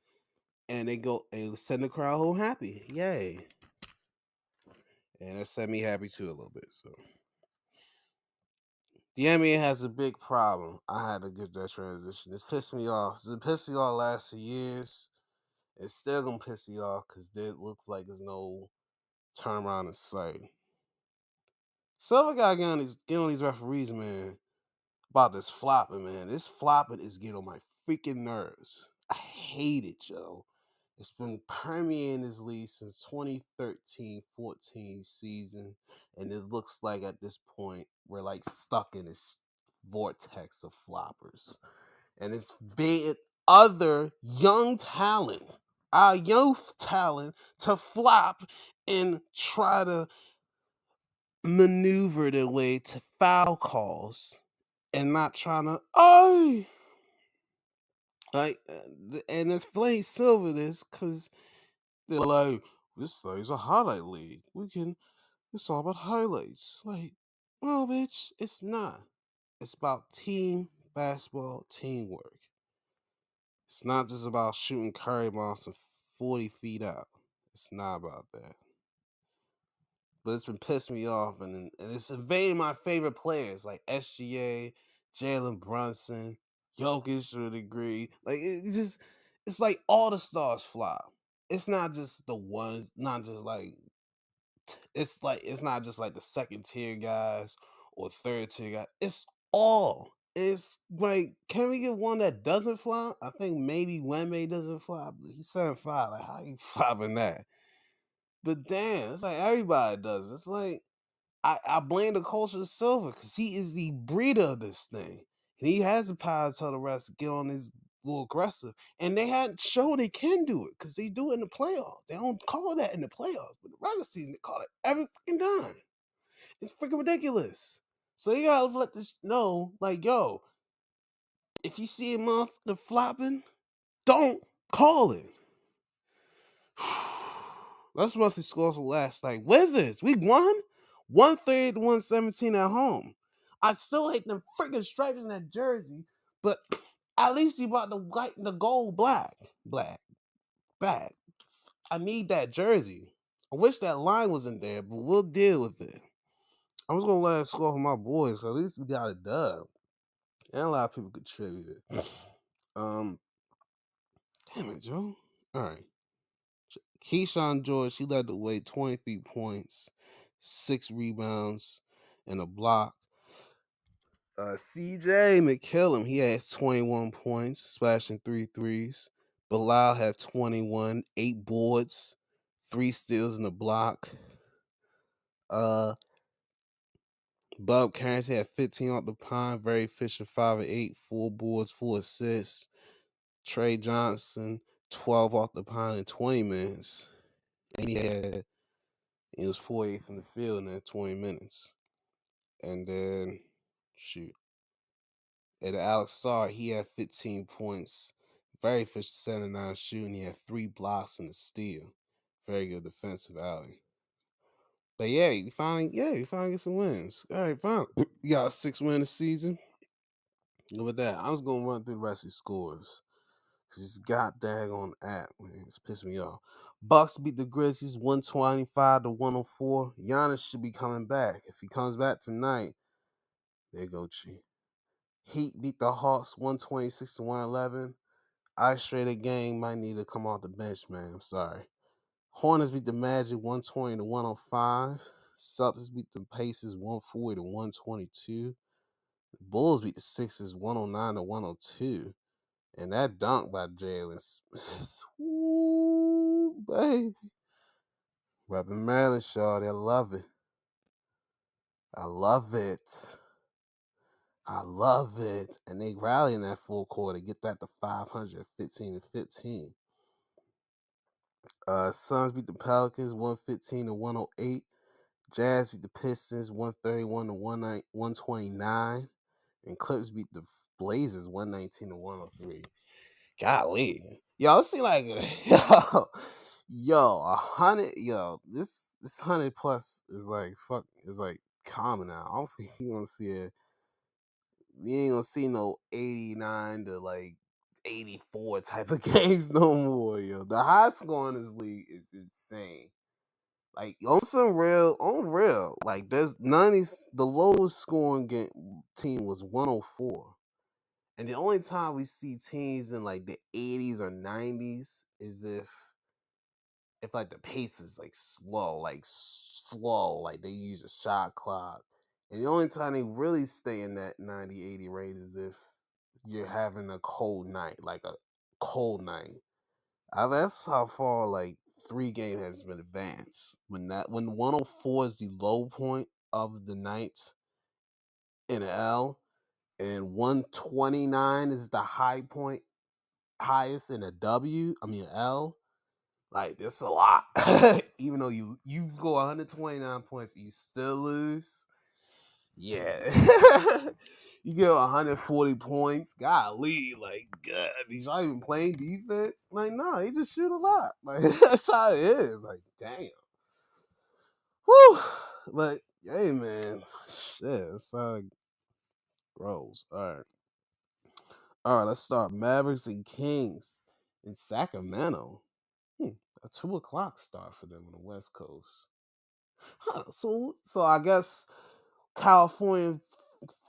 Speaker 1: And they go and send the crowd home happy. Yay. And that set me happy too a little bit. So the NBA has a big problem. I had to get that transition. It's pissed me off. It pissed me off last 2 years. It's still gonna piss me off because it looks like there's no turnaround in sight. Silver gotta get on these referees, man. About this flopping, man. This flopping is getting on my freaking nerves. I hate it, yo. It's been permeating this league since 2013-14 season, and it looks like at this point we're like stuck in this vortex of floppers. And it's baiting other young talent, our youth talent, to flop and try to maneuver their way to foul calls and not trying to and it's plain silver this because they're like, this thing's a highlight league, it's all about highlights. Like, no, bitch, it's not. It's about team basketball teamwork. It's not just about shooting curry balls from 40 feet out. It's not about that. But it's been pissing me off, and it's invading my favorite players like SGA, Jalen Brunson, Jokic to a degree. Like it's like all the stars flop. It's not just the ones, not just like it's not just like the second tier guys or third tier guys. It's all. It's like, can we get one that doesn't flop? I think maybe Wemby doesn't flop. He's 7'5". Like, how you flopping that? But damn, it's like everybody does. It's like I blame the culture of Silver because he is the breeder of this thing. And he has the power to tell the rest to get on his little aggressive, and they hadn't shown they can do it because they do it in the playoffs. They don't call that in the playoffs, but the regular season they call it every fucking time. It's freaking ridiculous. So you gotta let this know, like, yo, if you see a motherfucker flopping, don't call it. Let's run the scores for last night. Wizards, we won 130 to 117 at home. I still hate them freaking stripes in that jersey, but at least you brought the white and the gold black back. I need that jersey. I wish that line wasn't there, but we'll deal with it. I was gonna let it score for my boys, so at least we got a dub. And a lot of people contributed. Um, damn it, Joe. All right. Keyshawn George, he led the way, 23 points, 6 rebounds, and a block. CJ McKillum, he had 21 points, splashing 3 threes. Bilal had 21, 8 boards, 3 steals, and a block. Bob Carrington had 15 off the pine, very efficient, 5 of 8, 4 boards, 4 assists. Trey Johnson, 12 off the pine in 20 minutes. And he was 4-8 from the field in that 20 minutes. And then, shoot. And Alex Sarr, he had 15 points. Very efficient 7-9 shooting. He had 3 blocks and a steal. Very good defensive outing. But yeah, you finally get some wins. All right, fine. You got a 6 win this season. And with that, I was gonna run through the rest of the scores. Cause this goddamn on app, man, it's pissing me off. Bucks beat the Grizzlies 125 to 104. Giannis should be coming back. If he comes back tonight, there go Chi. Heat beat the Hawks 126 to 111. Ice Trader Gang might need to come off the bench, man. I'm sorry. Hornets beat the Magic 120 to 105. Celtics beat the Pacers 140 to 122. The Bulls beat the Sixers 109 to 102. And that dunk by Jalen Smith. Ooh, baby. Repping Maryland, shawty. I love it. I love it. I love it. And they rally in that full court to get that to 515 to 15. Suns beat the Pelicans 115 to 108. Jazz beat the Pistons 131 to 129. And Clips beat the Blazers 119 to 103. Golly. Yo, it seems like yo, 100, this 100 plus is like common now. I don't think you gonna see it. We ain't gonna see no 89 to like 84 type of games no more, yo. The high score in this league is insane. Like on real, like there's none of these. The lowest scoring team was 104. And the only time we see teams in like the 80s or 90s is if like the pace is like slow, like they use a shot clock. And the only time they really stay in that 90, 80 range is if you're having a cold night, like a cold night. That's how far like 3 game has been advanced. When 104 is the low point of the night in an L, and 129 is the highest in a W. I mean L. Like that's a lot. Even though you go 129 points, you still lose. Yeah. You get 140 points. Golly, like God, he's not even playing defense. Like, no, he just shoot a lot. Like that's how it is. Like, damn. Whew. Like, hey man. Yeah, that's how it grows. All right, let's start. Mavericks and Kings in Sacramento. A 2 o'clock start for them on the West Coast. Huh, so I guess California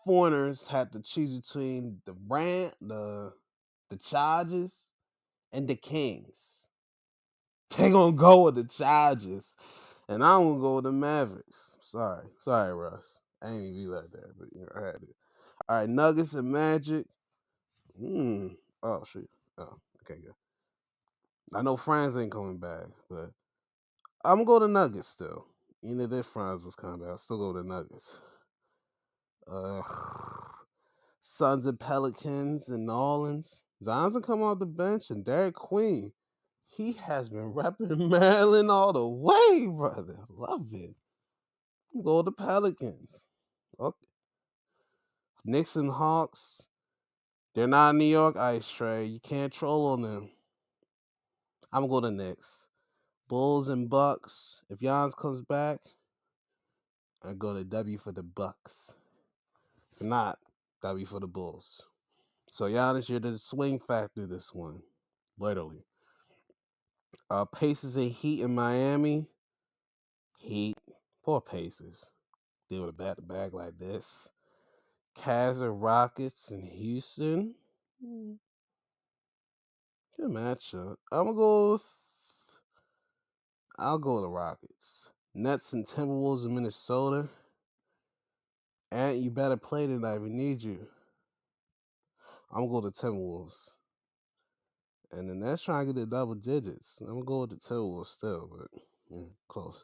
Speaker 1: foreigners had to choose between the Chargers, and the Kings. They gonna go with the Chargers, and I'm gonna go with the Mavericks. Sorry, Russ. I ain't even be like that, but I had it. All right, Nuggets and Magic. Oh shoot. Oh, okay, good. I know Franz ain't coming back, but I'm gonna go to Nuggets still. Even if their Franz was coming back, I'll still go to Nuggets. Uh, Suns and Pelicans in New Orleans. Zion's gonna come off the bench, and Derek Queen, he has been repping Maryland all the way, brother. Love it. Go to the Pelicans. Okay. Knicks and Hawks. They're not New York Ice Tray. You can't troll on them. I'm going to Knicks. Bulls and Bucks. If Giannis comes back, I go to W for the Bucks. If not, W for the Bulls. So Giannis, you're the swing factor this one, literally. Pacers and Heat in Miami. Heat. Poor Pacers. Deal with a back to back like this. Cavs and Rockets in Houston. Good matchup. I'll go with the Rockets. Nets and Timberwolves in Minnesota. And you better play tonight. We need you. I'm gonna go to Timberwolves. And the Nets trying to get the double digits. I'm gonna go with the Timberwolves still, but yeah, close.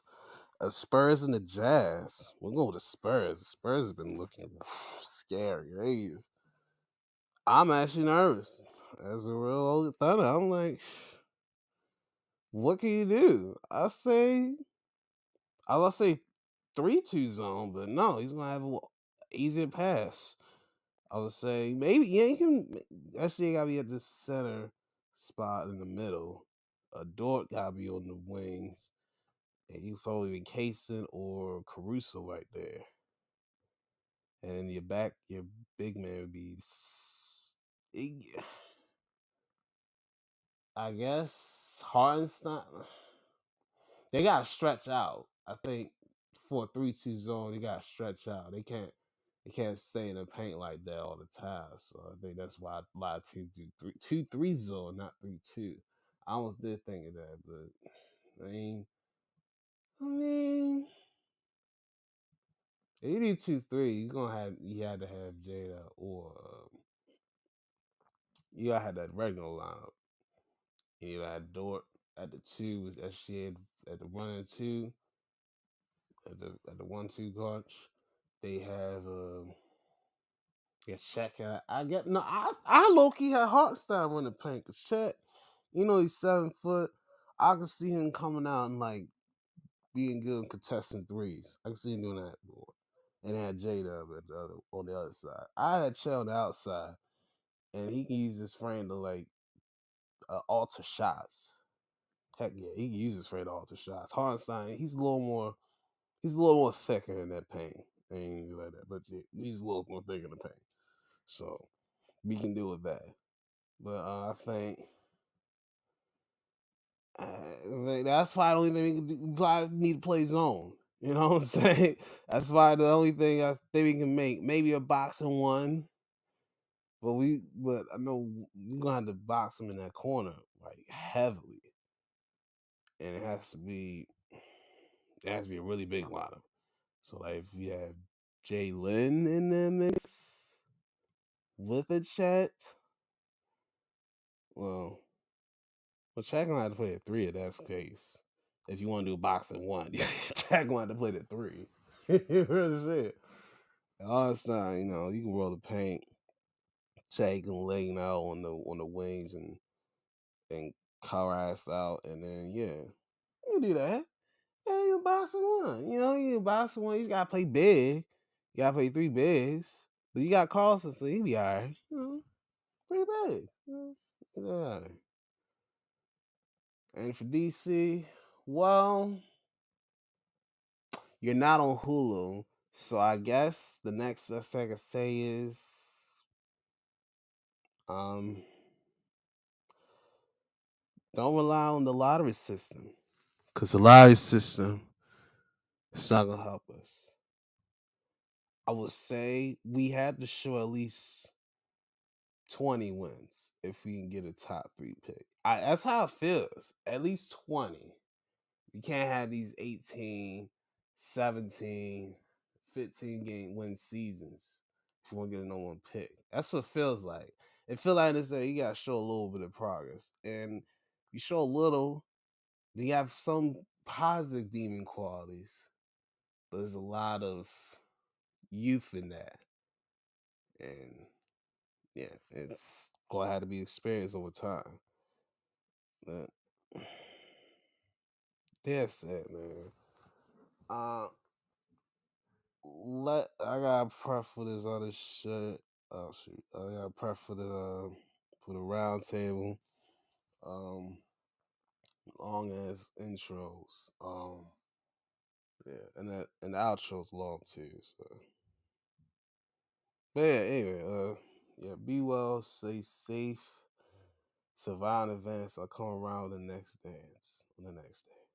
Speaker 1: Spurs and the Jazz. We'll go with the Spurs. The Spurs have been looking scary. I'm actually nervous. As a real old Thunder, I'm like, what can you do? I was say 3-2 zone, but no, he's gonna have an easier pass. I would say maybe you can actually gotta be at the center spot in the middle. Dort gotta be on the wings, and you probably be Kaysen or Caruso right there. And your big man would be, I guess, Hardenstein. They gotta stretch out. I think for a 3-2 zone, they gotta stretch out. They can't stay in the paint like that all the time. So I think that's why a lot of teams do 2-3 zone, not 3-2. I almost did think of that, but I mean, if you do 2-3, you had to have Jada or you gotta have that regular lineup. You had Dort at the two with SGA at the 1 and 2 at the 1-2 guard. They have Shaq. And I get no. I low key had Hartenstein run the paint. Cause Shaq, he's 7 foot. I can see him coming out and like being good in contesting threes. I can see him doing that more. And they had Jada on the other side. I had Chet on the outside, and he can use his frame to like alter shots. Heck yeah, he can use his frame to alter shots. Hartenstein, he's a little more thicker in that paint. I ain't like that, but yeah, he's a little more thicker in the paint. So we can deal with that. But I think that's why the only thing we can do. We probably need to play zone. You know what I'm saying? That's why the only thing I think we can make maybe a boxing one. But I know we're gonna have to box him in that corner like heavily, and it has to be a really big lineup. So like if we have Jay Lynn in the mix with a Chet, well, Chet gonna have to play at three if that's the case. If you want to do boxing one, Chet gonna have to play at three. Real shit. Einstein, you can roll the paint. Chet can lay out on the wings and cover ass out, and then yeah, you can do that. Yeah, you boxing one. You boxing one. You gotta play big. You gotta play three bigs. But you got Carlson, so he be alright. Three bigs. Yeah. And for DC, well, you're not on Hulu, so I guess the next best thing I can say is, um, don't rely on the lottery system, because the lottery system is not gonna help us. I would say we had to show at least 20 wins if we can get a top three pick. That's how it feels. At least 20. You can't have these 18, 17, 15 game win seasons if you want to get a number one pick. That's what it feels like. It feels like you got to show a little bit of progress. And you show a little, then you have some positive demon qualities, but there's a lot of youth in that. And yeah, it's gonna have to be experienced over time. But that's it, man. Uh, I got prep for this other shit. Oh shoot, I got prep for the round table. Um, long as intros. Yeah, and the outro's long too. So, but yeah, anyway, yeah, be well, stay safe, survive in advance. I'll come around the next dance on the next day.